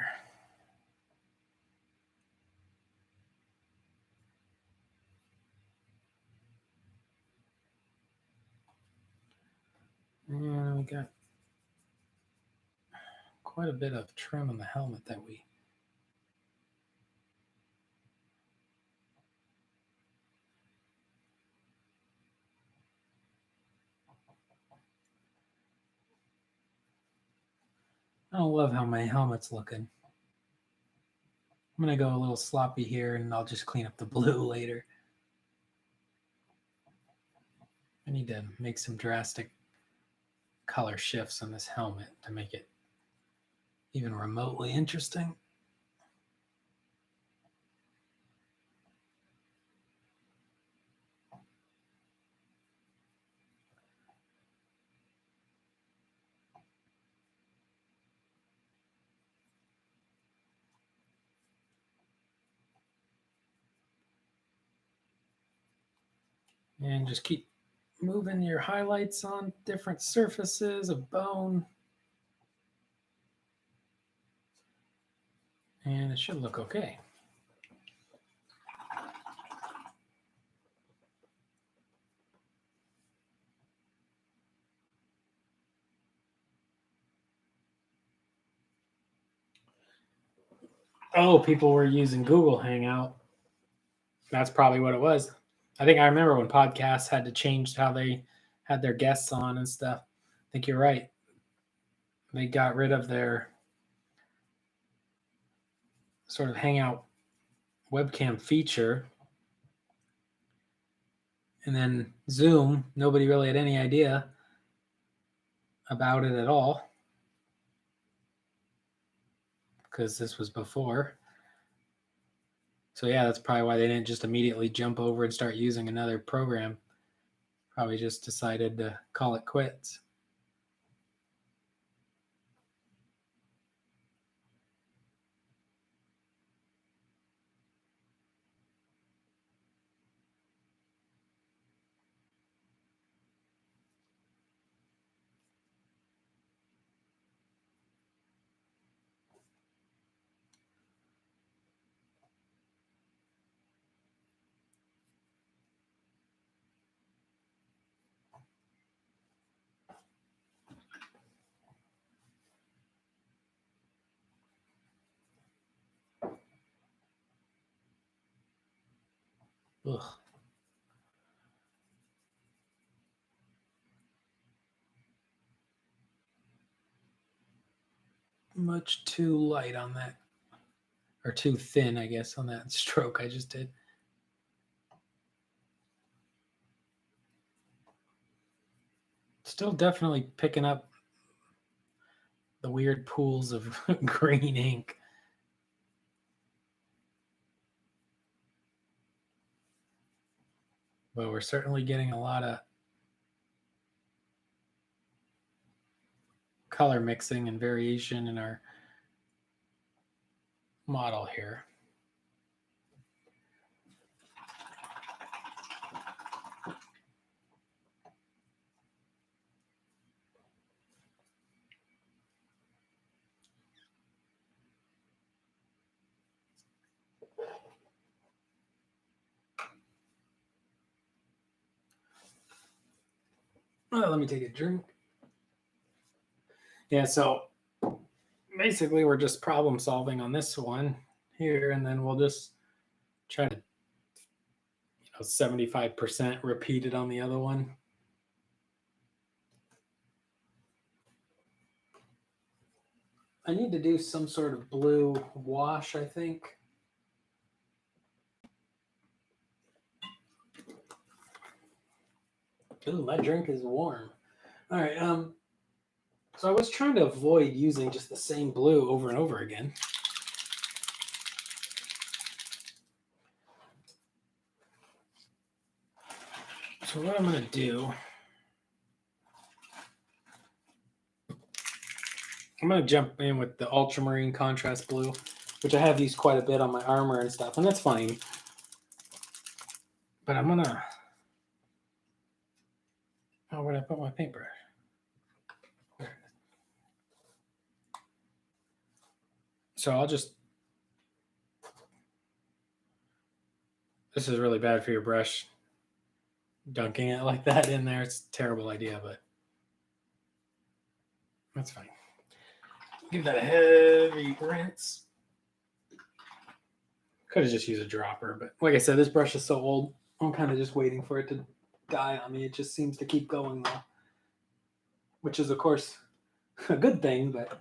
And we got quite a bit of trim on the helmet that we I don't love how my helmet's looking. I'm going to go a little sloppy here and I'll just clean up the blue later. I need to make some drastic color shifts on this helmet to make it even remotely interesting. And just keep moving your highlights on different surfaces of bone. And it should look okay. Oh, people were using Google Hangout. That's probably what it was. I think I remember when podcasts had to change how they had their guests on and stuff. I think you're right. They got rid of their sort of Hangout webcam feature. And then Zoom, nobody really had any idea about it at all, because this was before. So yeah, that's probably why they didn't just immediately jump over and start using another program. Probably just decided to call it quits. Ugh. Much too light on that, or too thin, I guess, on that stroke I just did. Still definitely picking up the weird pools of green ink. But we're certainly getting a lot of color mixing and variation in our model here. Well, let me take a drink. Yeah, so basically we're just problem solving on this one here, and then we'll just try to 75% repeat it on the other one. I need to do some sort of blue wash, I think. Ooh, my drink is warm. All right. So I was trying to avoid using just the same blue over and over again. So what I'm going to do, I'm going to jump in with the ultramarine contrast blue, which I have used quite a bit on my armor and stuff, and that's fine. But I'm going to, oh, where did I put my paintbrush? So I'll just, this is really bad for your brush. Dunking it like that in there, it's a terrible idea, but that's fine. Give that a heavy rinse. Could have just used a dropper, but like I said, this brush is so old, I'm kind of just waiting for it to die on me. It just seems to keep going though, which is of course a good thing, but.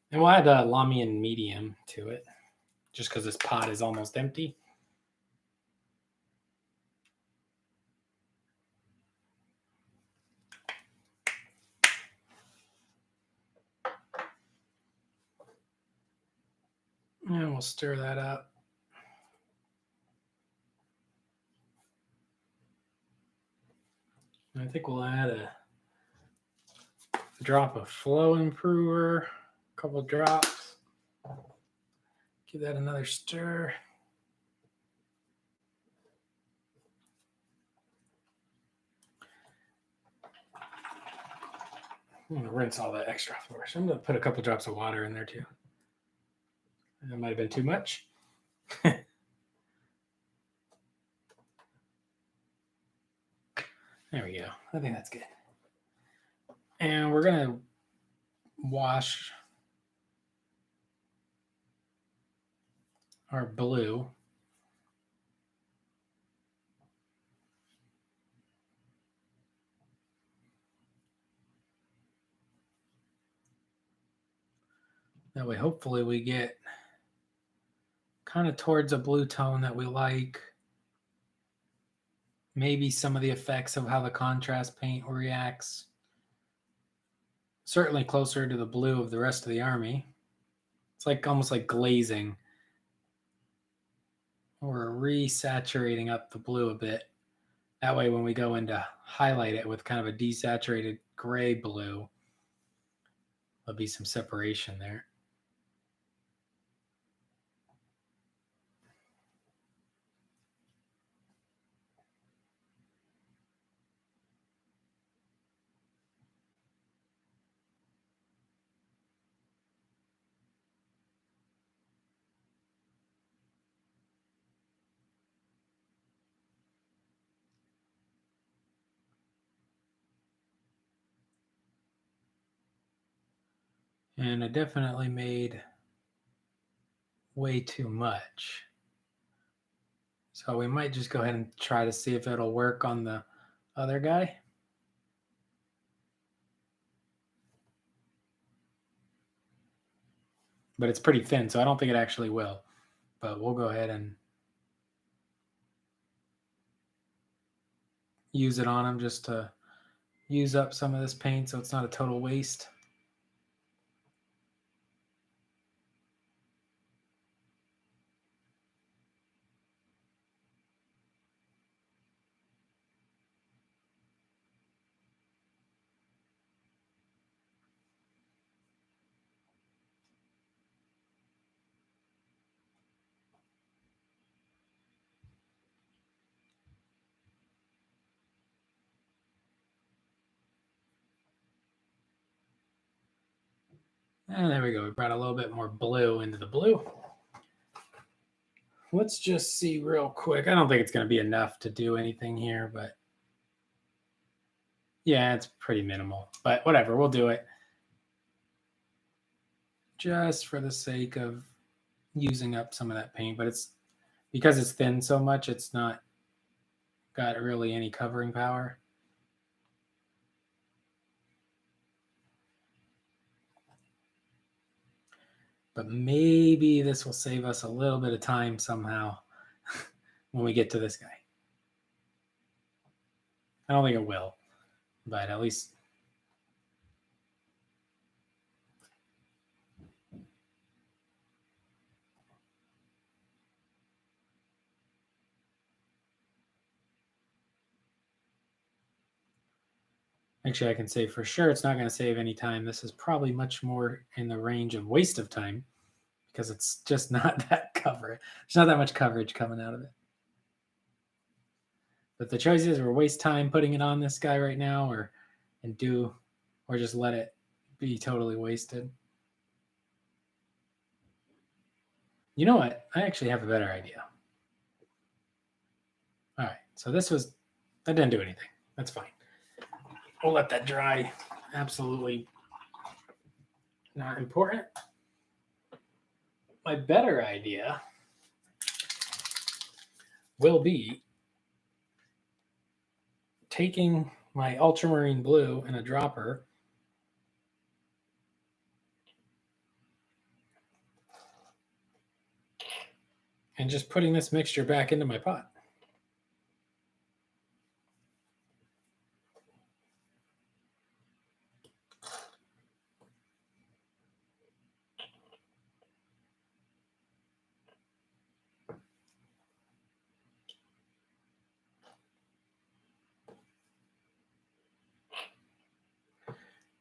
And we'll add a Lamian medium to it, just because this pot is almost empty. And we'll stir that up. And I think we'll add a drop of flow improver, a couple drops. Give that another stir. I'm going to rinse all that extra first. I'm going to put a couple drops of water in there too. That might have been too much. There we go. I think that's good. And we're going to wash our blue. That way, hopefully we get kind of towards a blue tone that we like. Maybe some of the effects of how the contrast paint reacts. Certainly closer to the blue of the rest of the army. It's like almost like glazing. We're resaturating up the blue a bit. That way when we go in to highlight it with kind of a desaturated gray blue, there'll be some separation there. And I definitely made way too much. So we might just go ahead and try to see if it'll work on the other guy. But it's pretty thin, so I don't think it actually will. But we'll go ahead and use it on him just to use up some of this paint so it's not a total waste. And there we go. We brought a little bit more blue into the blue. Let's just see real quick. I don't think it's going to be enough to do anything here, but yeah, it's pretty minimal. But whatever, we'll do it. Just for the sake of using up some of that paint. But it's because it's thin so much, it's not got really any covering power. But maybe this will save us a little bit of time somehow when we get to this guy. I don't think it will, but at least. Actually, I can say for sure it's not going to save any time. This is probably much more in the range of waste of time because it's just not that coverage. There's not that much coverage coming out of it. But the choice is, or waste time putting it on this guy right now, or just let it be totally wasted. You know what? I actually have a better idea. All right, so that didn't do anything. That's fine. We'll let that dry. Absolutely not important. My better idea will be taking my ultramarine blue in a dropper and just putting this mixture back into my pot.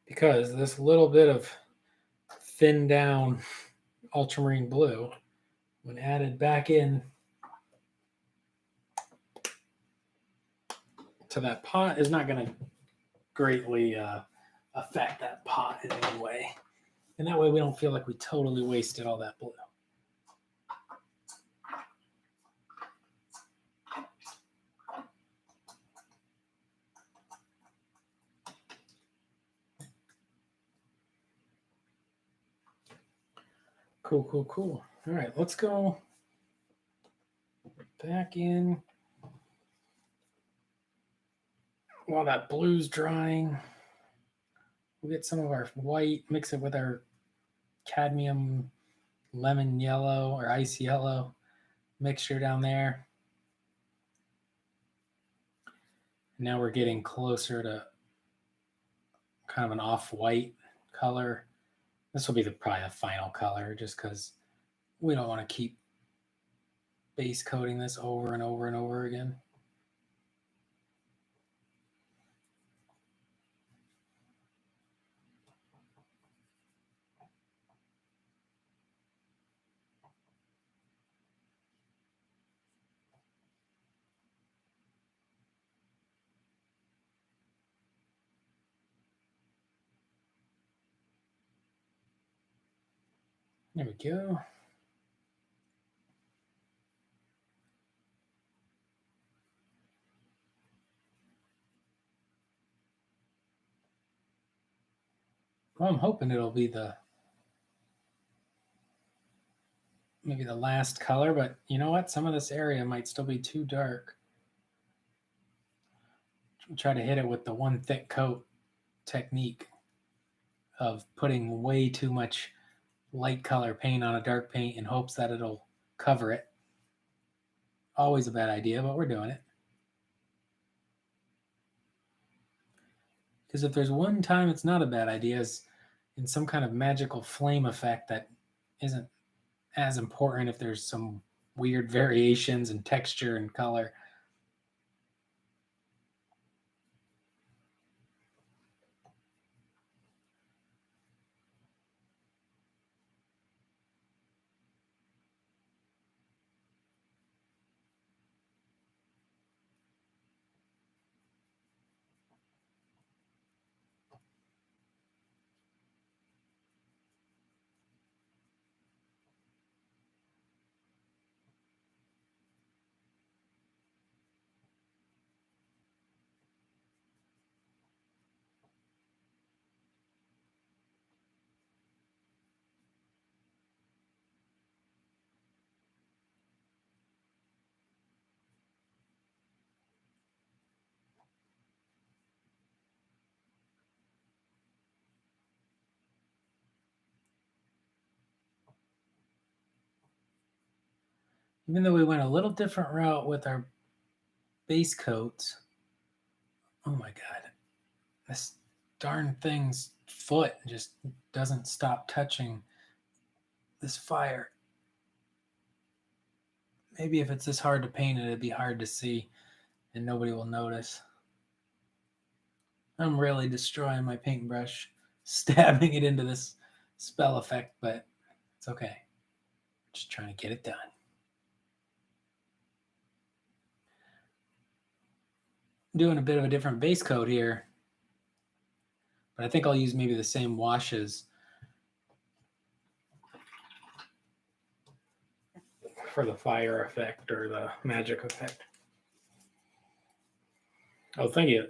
Because this little bit of thinned down ultramarine blue, when added back in to that pot, is not going to greatly affect that pot in any way. And that way we don't feel like we totally wasted all that blue. Cool. All right, let's go back in while that blue's drying. We'll get some of our white, mix it with our cadmium lemon yellow or ice yellow mixture down there. Now we're getting closer to kind of an off-white color. This will be probably the final color just because we don't want to keep base coating this over and over and over again. There we go. Well, I'm hoping it'll be maybe the last color, but you know what? Some of this area might still be too dark. Try to hit it with the one thick coat technique of putting way too much light color paint on a dark paint in hopes that it'll cover it. Always a bad idea, but we're doing it. Because if there's one time it's not a bad idea is in some kind of magical flame effect that isn't as important if there's some weird variations in texture and color. Even though we went a little different route with our base coats, oh my god, this darn thing's foot just doesn't stop touching this fire. Maybe if it's this hard to paint it'd be hard to see and nobody will notice. I'm really destroying my paintbrush, stabbing it into this spell effect, but it's okay. Just trying to get it done. I'm doing a bit of a different base coat here, but I think I'll use maybe the same washes for the fire effect or the magic effect. Oh, thank you.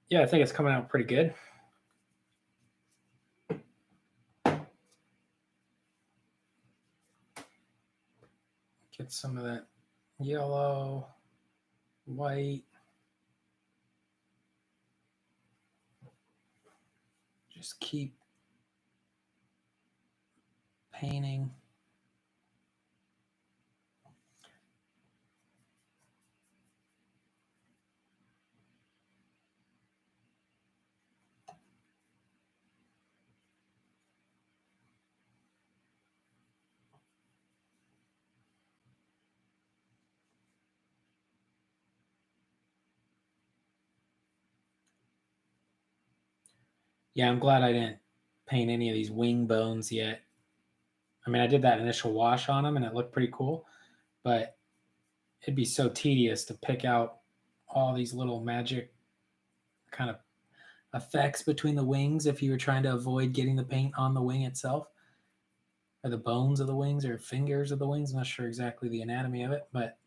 Yeah, I think it's coming out pretty good. Get some of that yellow, white. Just keep painting. Yeah, I'm glad I didn't paint any of these wing bones yet. I mean, I did that initial wash on them and it looked pretty cool, but it'd be so tedious to pick out all these little magic kind of effects between the wings if you were trying to avoid getting the paint on the wing itself or the bones of the wings or fingers of the wings. I'm not sure exactly the anatomy of it, but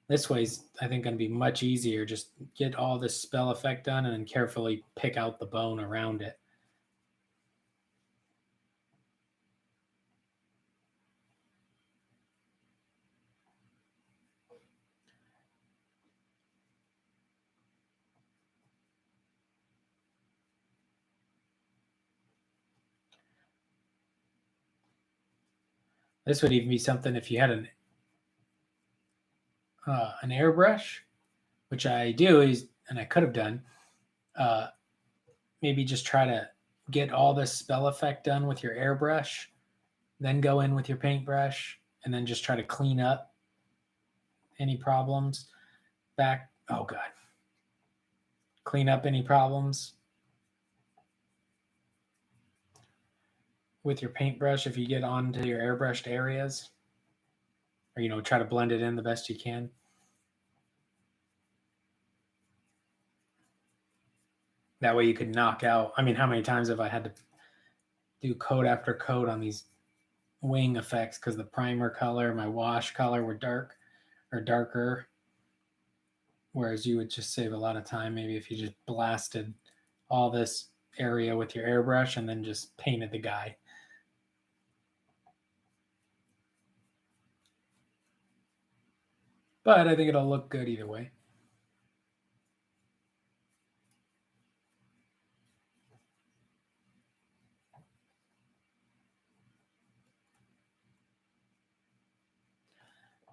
this way's, I think, going to be much easier. Just get all this spell effect done and then carefully pick out the bone around it. This would even be something if you had an airbrush, which I do, and I could have done. Maybe just try to get all this spell effect done with your airbrush, then go in with your paintbrush, and then just try to clean up any problems back. Oh god, clean up any problems with your paintbrush if you get onto your airbrushed areas, or try to blend it in the best you can. That way you could knock out. I mean, how many times have I had to do coat after coat on these wing effects because the primer color, my wash color were dark or darker, whereas you would just save a lot of time maybe if you just blasted all this area with your airbrush and then just painted the guy. But I think it'll look good either way.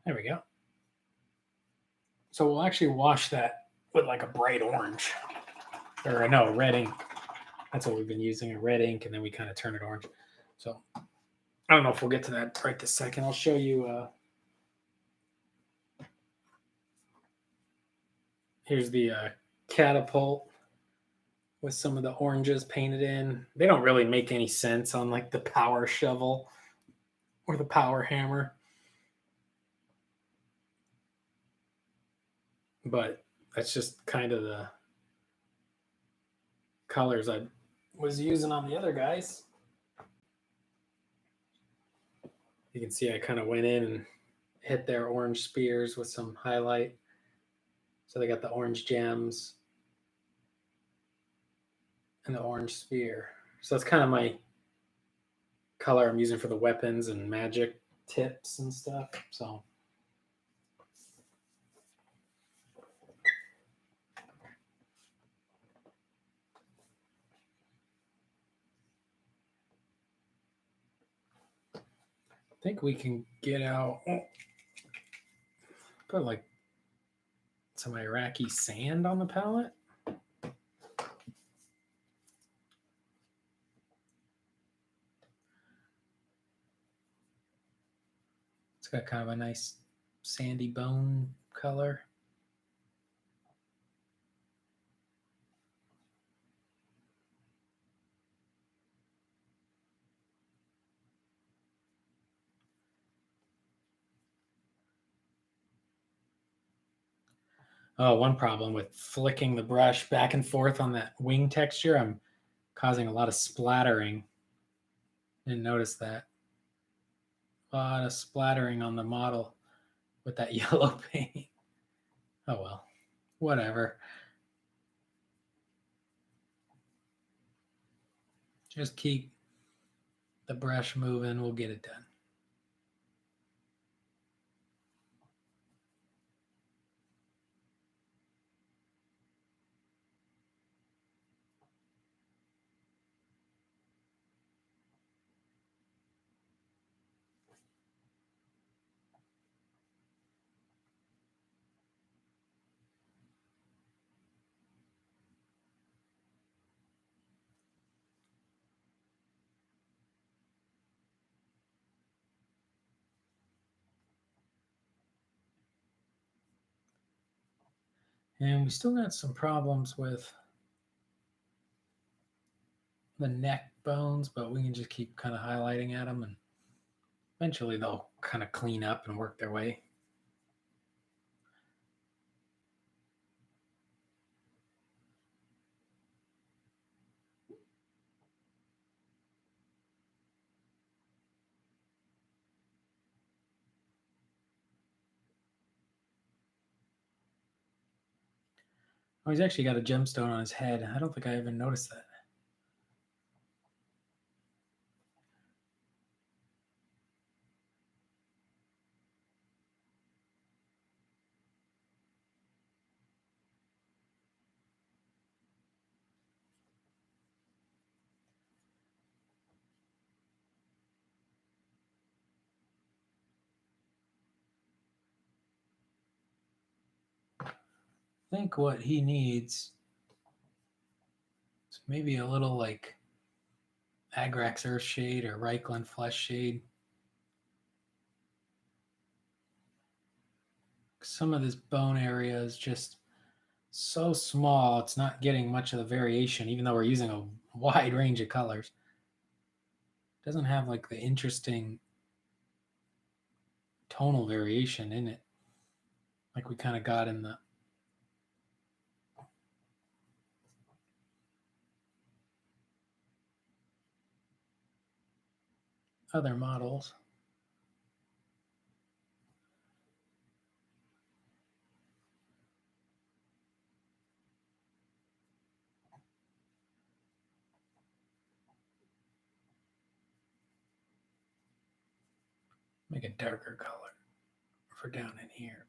There we go. So we'll actually wash that with like a bright orange. Or no, red ink. That's what we've been using, a red ink, and then we kind of turn it orange. So I don't know if we'll get to that right this second. I'll show you. Here's the catapult with some of the oranges painted in. They don't really make any sense on like the power shovel or the power hammer. But that's just kind of the colors I was using on the other guys. You can see I kind of went in and hit their orange spears with some highlight. So they got the orange gems and the orange spear. So that's kind of my color I'm using for the weapons and magic tips and stuff. So I think we can get out, put like some Iraqi sand on the palette. It's got kind of a nice sandy bone color. Oh, one problem with flicking the brush back and forth on that wing texture, I'm causing a lot of splattering. Didn't notice that. A lot of splattering on the model with that yellow paint. Oh well, whatever. Just keep the brush moving, we'll get it done. And we still got some problems with the neck bones, but we can just keep kind of highlighting at them and eventually they'll kind of clean up and work their way. Oh, he's actually got a gemstone on his head. I don't think I even noticed that. I think what he needs is maybe a little like Agrax Earth Shade or Reichland Flesh Shade. Some of this bone area is just so small, it's not getting much of the variation, even though we're using a wide range of colors. It doesn't have like the interesting tonal variation in it, like we kind of got in the other models. Make a darker color for down in here.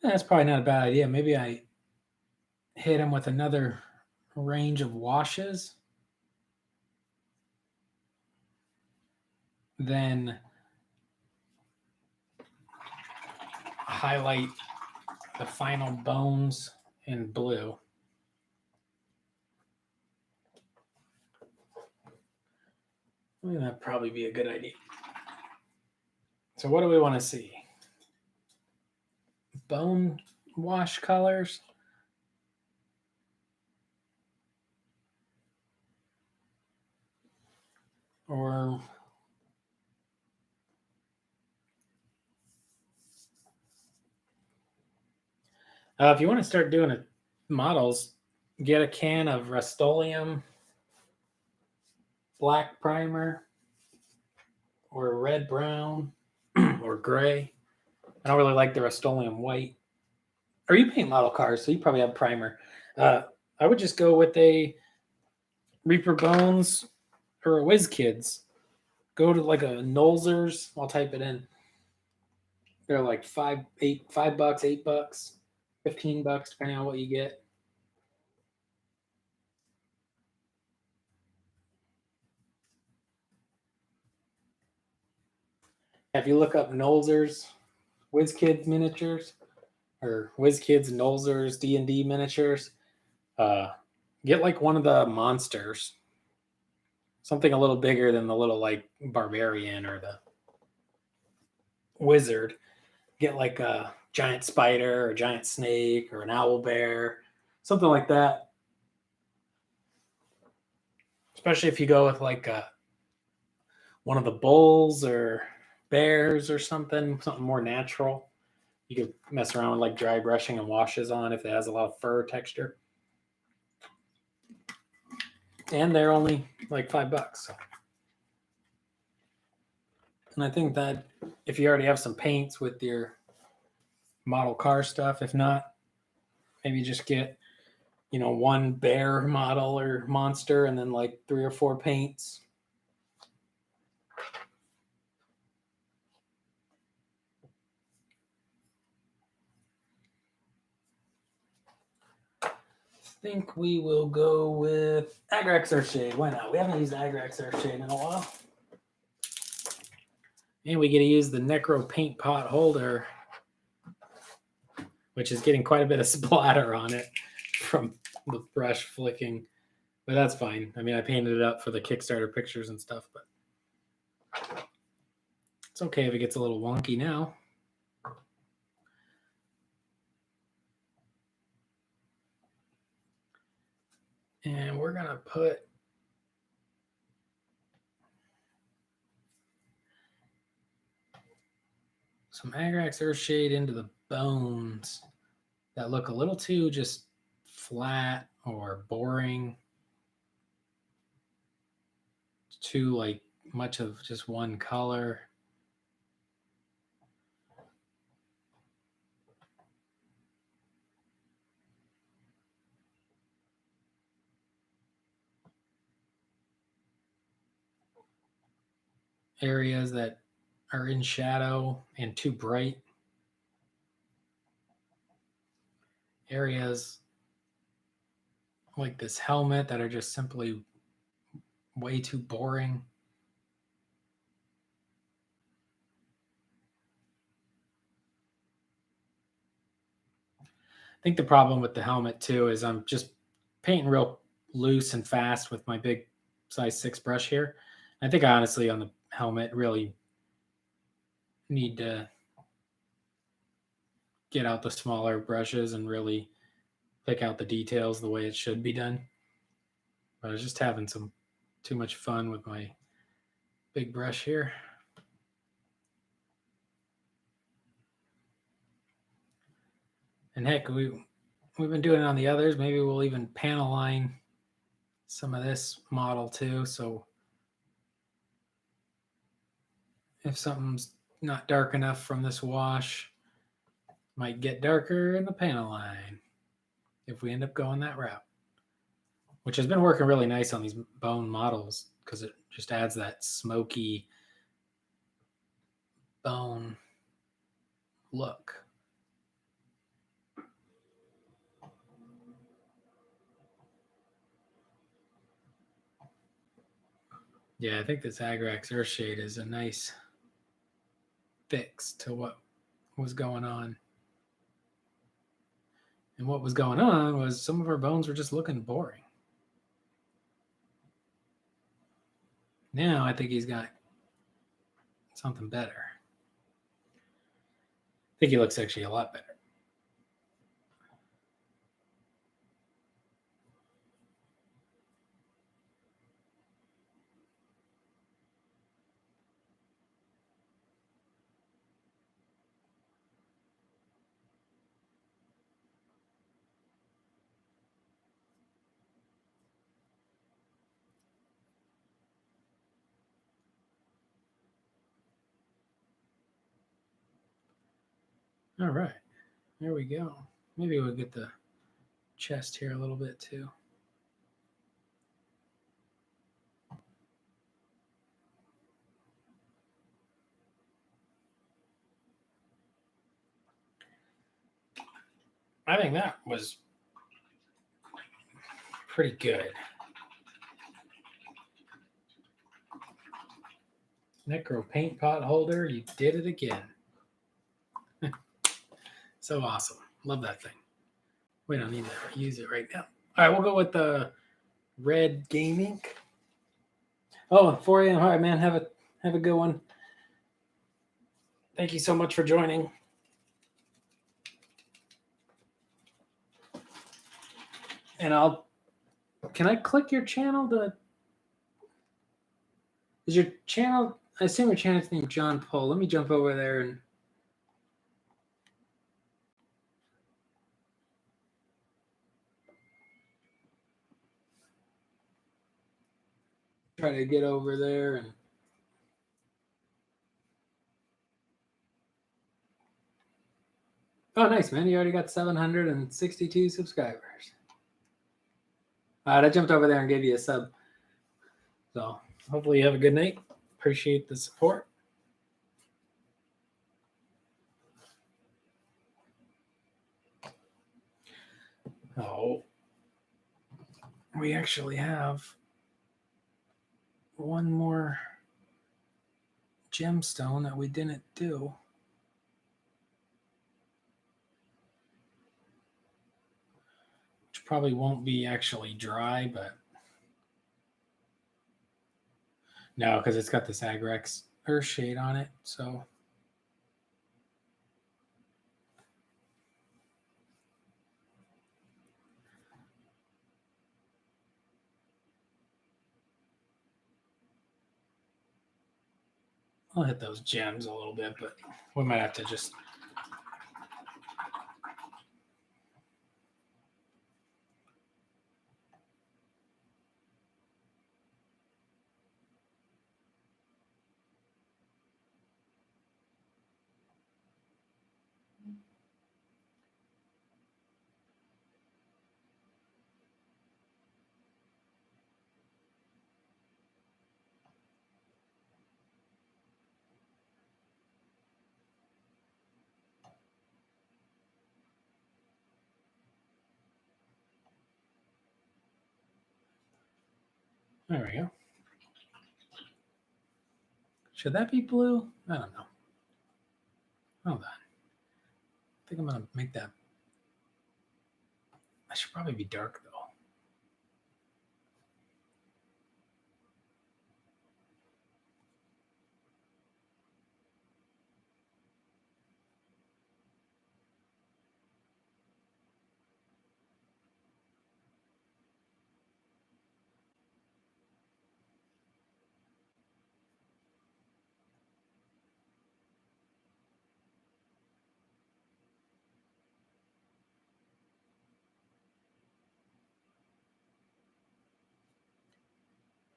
That's probably not a bad idea. Maybe I hit him with another range of washes. Then highlight the final bones in blue. I think that'd probably be a good idea. So what do we want to see? Bone wash colors? Or if you want to start doing models, get a can of Rust-Oleum black primer or red brown or gray. I don't really like the Rust-Oleum white. Or you paint model cars, so you probably have primer. I would just go with a Reaper Bones or a WizKids. Go to like a Nolzers. I'll type it in. They're like $5, $8, $15, depending on what you get. If you look up Nolzers WizKids miniatures or WizKids Nolzers D&D miniatures, get like one of the monsters, something a little bigger than the little like barbarian or the wizard. Get like a giant spider or a giant snake or an owl bear, something like that. Especially if you go with like one of the bulls or bears or something more natural. You could mess around with like dry brushing and washes on if it has a lot of fur texture. And they're only like $5. So. And I think that if you already have some paints with your model car stuff, if not, maybe just get, one bear model or monster and then like 3 or 4 paints. I think we will go with Agrax Earthshade. Why not? We haven't used Agrax Earthshade in a while. And we get to use the Necro paint pot holder, which is getting quite a bit of splatter on it from the brush flicking. But that's fine. I mean, I painted it up for the Kickstarter pictures and stuff, but it's okay if it gets a little wonky now. And we're going to put some Agrax Earthshade into the bones that look a little too just flat or boring. Too like much of just one color. Areas that are in shadow and too bright. Areas like this helmet that are just simply way too boring. I think the problem with the helmet too is I'm just painting real loose and fast with my big size 6 brush here. I think honestly on the helmet really need to get out the smaller brushes and really pick out the details the way it should be done. But I was just having too much fun with my big brush here. And heck, we've been doing it on the others. Maybe we'll even panel line some of this model too. So if something's not dark enough from this wash, might get darker in the panel line if we end up going that route, which has been working really nice on these bone models because it just adds that smoky bone look. Yeah, I think this Agrax Earthshade is a nice fix to what was going on. And what was going on was some of our bones were just looking boring. Now I think he's got something better. I think he looks actually a lot better. All right, there we go. Maybe we'll get the chest here a little bit too. I think that was pretty good. Necro paint pot holder, you did it again. So awesome. Love that thing. We don't need to use it right now. All right, we'll go with the red game ink. Oh, 4 a.m. All right, man. Have a good one. Thank you so much for joining. And can I click your channel to? Is your channel? I assume your channel's named John Pohl. Let me jump over there and. Try to get over there and. Oh, nice, man. You already got 762 subscribers. All right, I jumped over there and gave you a sub. So hopefully you have a good night. Appreciate the support. Oh, we actually have one more gemstone that we didn't do. Which probably won't be actually dry, but no, because it's got this Agrax Earthshade on it. So I'll hit those gems a little bit, but we might have to just. There we go. Should that be blue? I don't know. Hold on. I think I'm going to make that. I should probably be dark, though.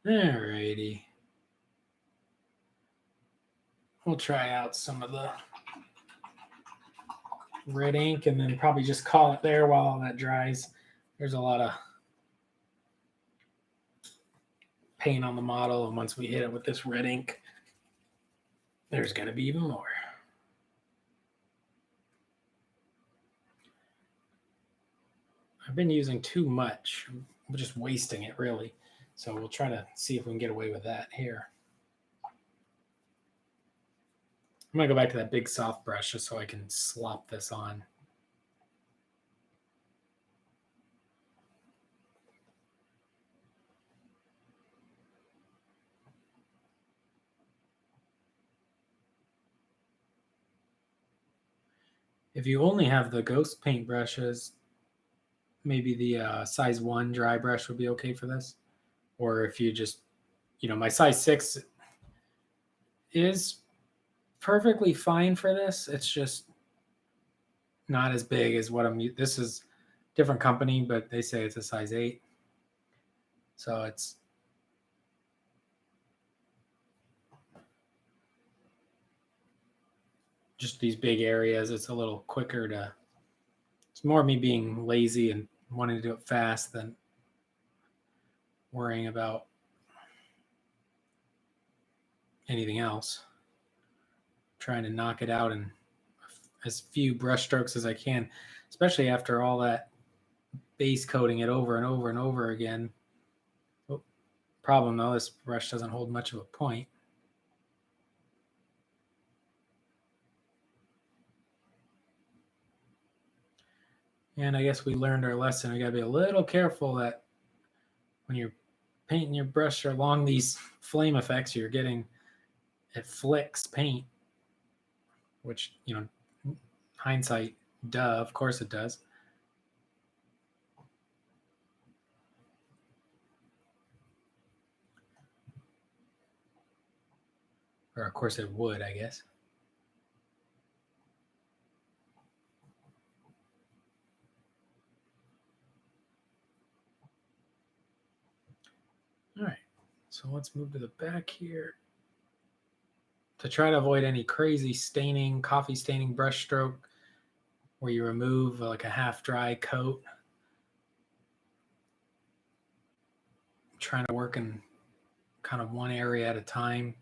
Alrighty. We'll try out some of the red ink and then probably just call it there while all that dries. There's a lot of paint on the model, and once we hit it with this red ink, there's going to be even more. I've been using too much. I'm just wasting it, really. So we'll try to see if we can get away with that here. I'm going to go back to that big soft brush just so I can slop this on. If you only have the ghost paint brushes, maybe the size 1 dry brush would be okay for this. Or if you just, my size 6 is perfectly fine for this. It's just not as big as what this is different company, but they say it's a size 8. So it's just these big areas. It's a little quicker it's more me being lazy and wanting to do it fast than worrying about anything else. Trying to knock it out in as few brush strokes as I can, especially after all that base coating it over and over and over again. Problem though, this brush doesn't hold much of a point. And I guess we learned our lesson. We got to be a little careful that when you're painting your brush along these flame effects, you're getting it flicks paint, which, hindsight, duh, of course it does. Or of course it would, I guess. All right, so let's move to the back here. To try to avoid any crazy staining, coffee staining brush stroke where you remove like a half dry coat. I'm trying to work in kind of one area at a time.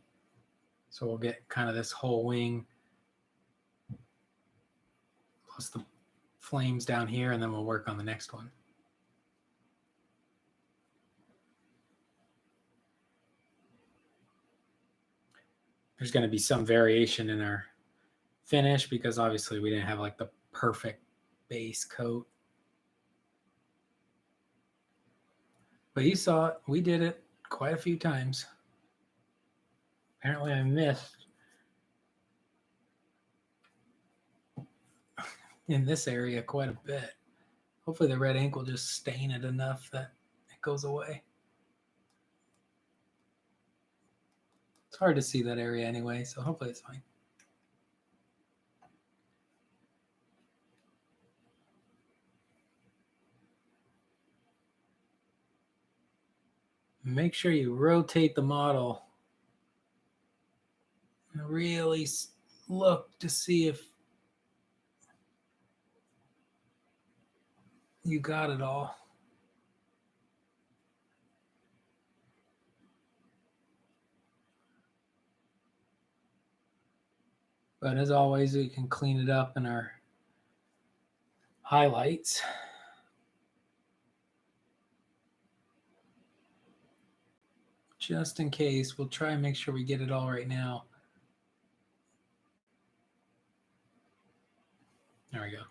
So we'll get kind of this whole wing plus the flames down here, and then we'll work on the next one. There's going to be some variation in our finish because obviously we didn't have like the perfect base coat. But you saw it. We did it quite a few times. Apparently I missed in this area quite a bit. Hopefully the red ink will just stain it enough that it goes away. It's hard to see that area anyway, so hopefully it's fine. Make sure you rotate the model and really look to see if you got it all. But as always, we can clean it up in our highlights. Just in case, we'll try and make sure we get it all right now. There we go.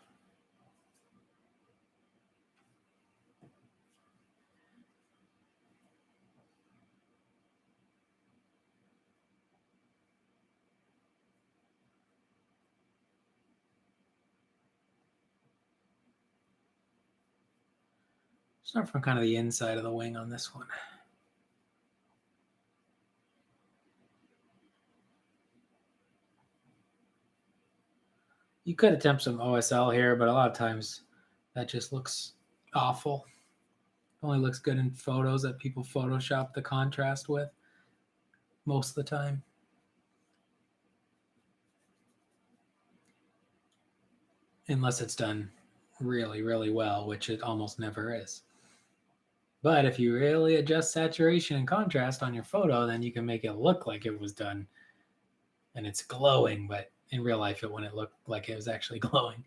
Start from kind of the inside of the wing on this one. You could attempt some OSL here, but a lot of times that just looks awful. It only looks good in photos that people Photoshop the contrast with most of the time. Unless it's done really, really well, which it almost never is. But if you really adjust saturation and contrast on your photo, then you can make it look like it was done and it's glowing, but in real life it wouldn't look like it was actually glowing.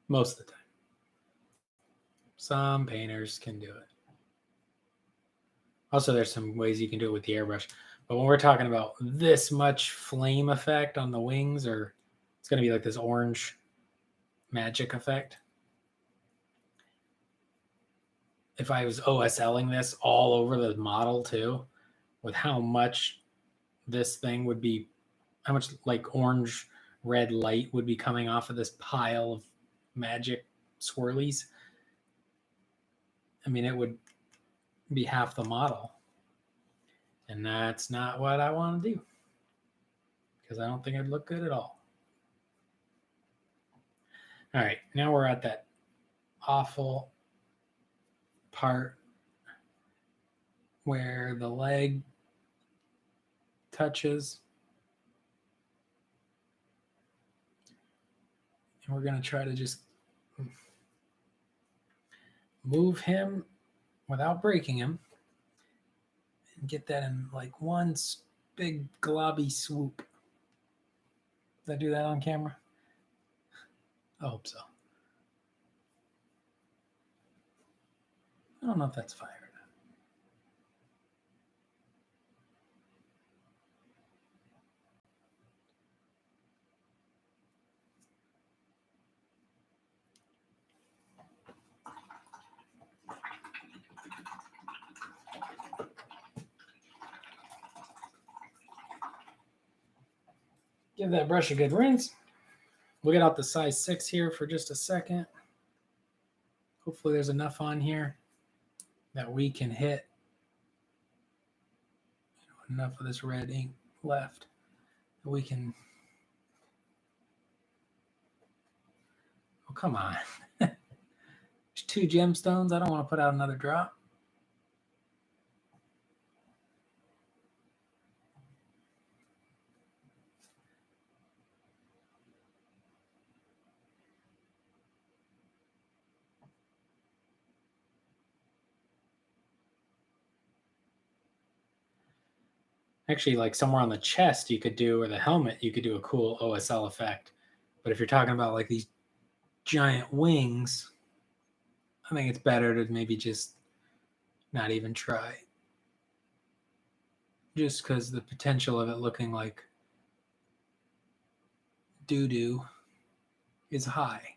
Most of the time. Some painters can do it. Also, there's some ways you can do it with the airbrush. But when we're talking about this much flame effect on the wings, or it's going to be like this orange magic effect. If I was OSLing this all over the model too, with how much this thing would be, how much like orange red light would be coming off of this pile of magic swirlies. I mean, it would be half the model. And that's not what I want to do, because I don't think it'd look good at all. All right, now we're at that awful part where the leg touches. And we're going to try to just move him without breaking him and get that in like one big globby swoop. Did I do that on camera? I hope so. I don't know if that's fire or not. Give that brush a good rinse. We'll get out the size 6 here for just a second. Hopefully there's enough on here that we can hit enough of this red ink left that we can. Oh, come on. There's 2 gemstones. I don't want to put out another drop. Actually, like somewhere on the chest you could do, or the helmet, you could do a cool OSL effect. But if you're talking about like these giant wings, I think it's better to maybe just not even try. Just because the potential of it looking like doo-doo is high.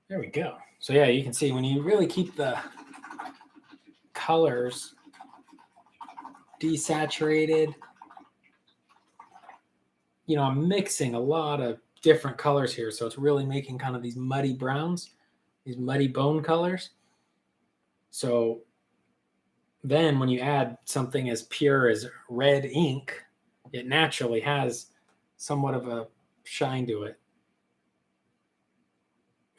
There we go. So yeah, you can see when you really keep the colors desaturated, you know, I'm mixing a lot of different colors here. So it's really making kind of these muddy browns, these muddy bone colors. So then when you add something as pure as red ink, it naturally has somewhat of a shine to it.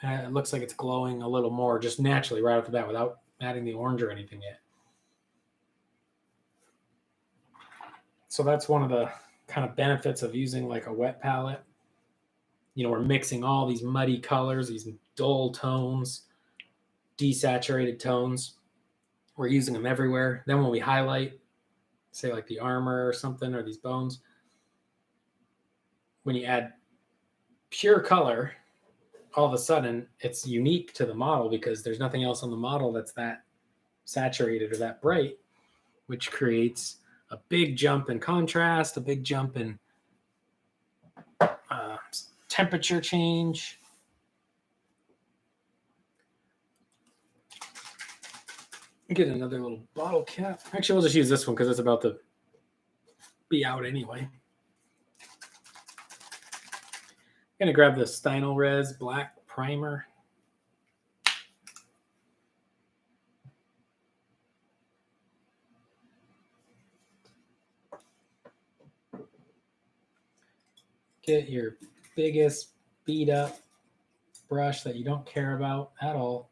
It looks like it's glowing a little more just naturally right off the bat without adding the orange or anything yet. So that's one of the kind of benefits of using like a wet palette. You know, we're mixing all these muddy colors, these dull tones, desaturated tones. We're using them everywhere. Then when we highlight, say like the armor or something, or these bones, when you add pure color, all of a sudden it's unique to the model because there's nothing else on the model that's that saturated or that bright, which creates a big jump in contrast, a big jump in temperature change. Get another little bottle cap. Actually, we'll just use this one because it's about to be out anyway. I'm going to grab the Stynylrez black primer. Get your biggest beat up brush that you don't care about at all,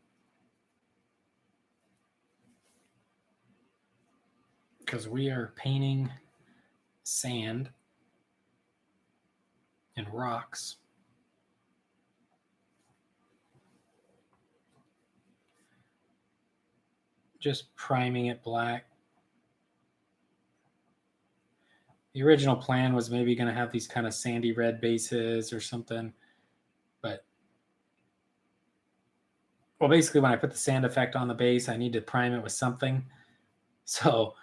because we are painting sand and rocks. Just priming it black. The original plan was maybe going to have these kind of sandy red bases or something. But, well, basically when I put the sand effect on the base, I need to prime it with something. So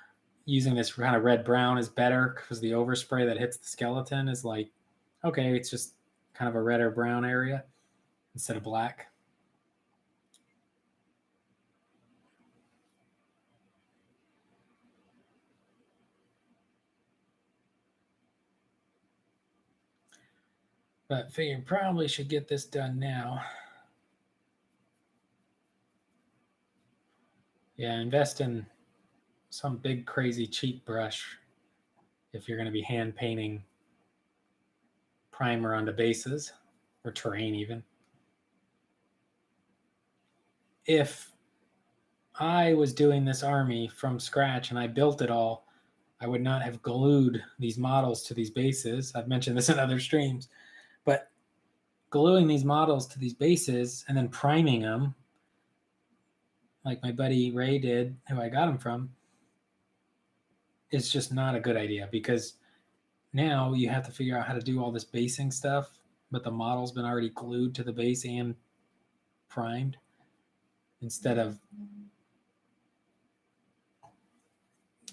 using this kind of red-brown is better because the overspray that hits the skeleton is like, okay, it's just kind of a red or brown area instead of black. But figure probably should get this done now. Yeah, invest in some big, crazy, cheap brush if you're going to be hand painting primer onto bases or terrain even. If I was doing this army from scratch and I built it all, I would not have glued these models to these bases. I've mentioned this in other streams, but gluing these models to these bases and then priming them, like my buddy Ray did, who I got them from, is just not a good idea because now you have to figure out how to do all this basing stuff, but the model's been already glued to the base and primed instead of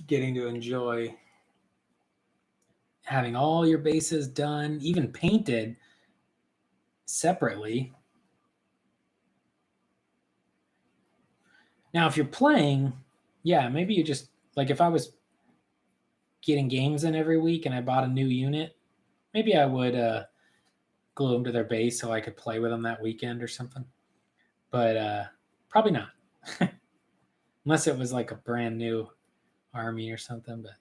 getting to enjoy having all your bases done, even painted separately. Now, if you're playing, yeah, maybe you just, like if I was getting games in every week and I bought a new unit, maybe I would glue them to their base so I could play with them that weekend or something. But probably not. Unless it was like a brand new army or something. But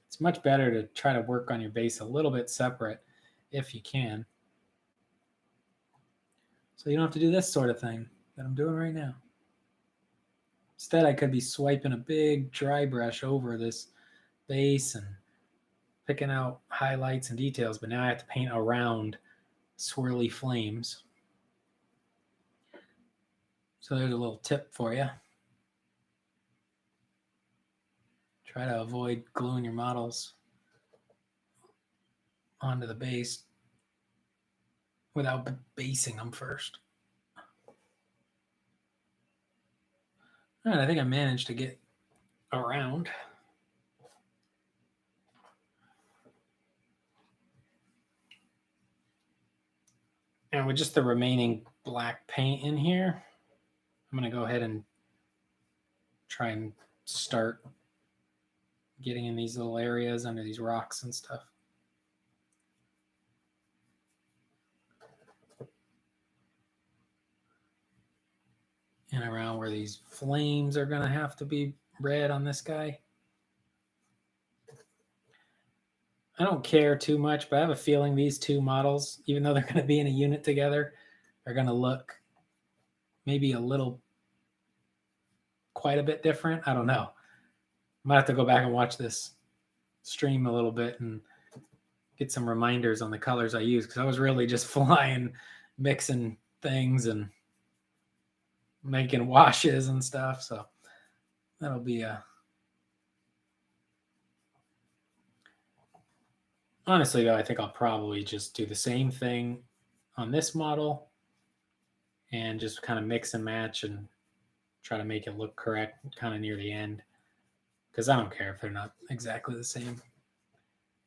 it's much better to try to work on your base a little bit separate if you can. So you don't have to do this sort of thing that I'm doing right now. Instead, I could be swiping a big dry brush over this base and picking out highlights and details, but now I have to paint around swirly flames. So there's a little tip for you. Try to avoid gluing your models onto the base without basing them first. All right, I think I managed to get around. And with just the remaining black paint in here, I'm going to go ahead and try and start getting in these little areas under these rocks and stuff. And around where these flames are going to have to be red on this guy. I don't care too much, but I have a feeling these two models, even though they're going to be in a unit together, are going to look maybe quite a bit different. I don't know. I might have to go back and watch this stream a little bit and get some reminders on the colors I use, because I was really just flying, mixing things and making washes and stuff. So that'll be a... Honestly, though, I think I'll probably just do the same thing on this model and just kind of mix and match and try to make it look correct kind of near the end, because I don't care if they're not exactly the same,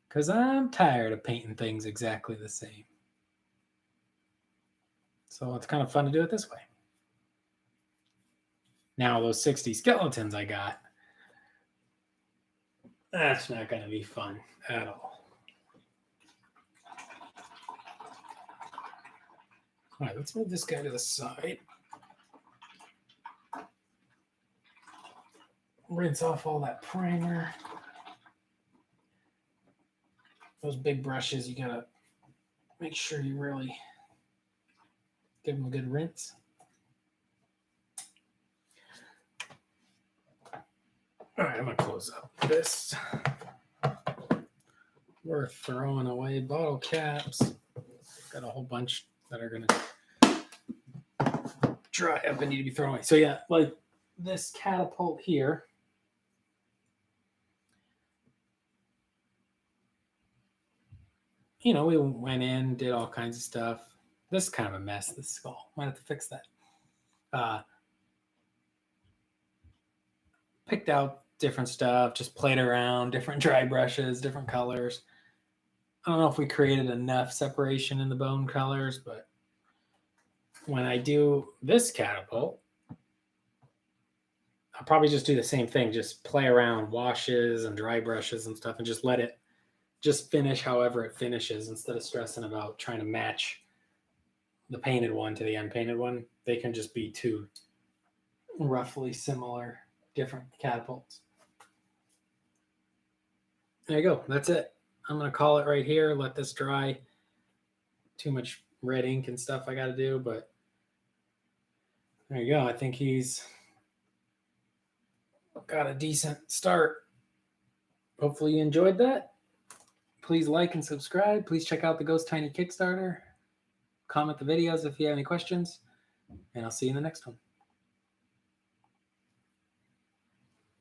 because I'm tired of painting things exactly the same. So it's kind of fun to do it this way. Now, those 60 skeletons I got, that's not going to be fun at all. All right, let's move this guy to the side. Rinse off all that primer. Those big brushes, you got to make sure you really give them a good rinse. All right, I'm going to close up this. We're throwing away bottle caps. Got a whole bunch that are going to dry up and need to be thrown away. So yeah, like this catapult here. you know, we went in, did all kinds of stuff. This is kind of a mess, this skull. Might have to fix that. Picked out different stuff, just played around, different dry brushes, different colors. I don't know if we created enough separation in the bone colors, but when I do this catapult, I'll probably just do the same thing, just play around washes and dry brushes and stuff and just let it just finish however it finishes instead of stressing about trying to match the painted one to the unpainted one. They can just be two roughly similar different catapults. There you go. That's it. I'm going to call it right here. Let this dry. Too much red ink and stuff I got to do, but there you go. I think he's got a decent start. Hopefully you enjoyed that. Please like and subscribe. Please check out the Ghost Tiny Kickstarter. Comment the videos if you have any questions, and I'll see you in the next one.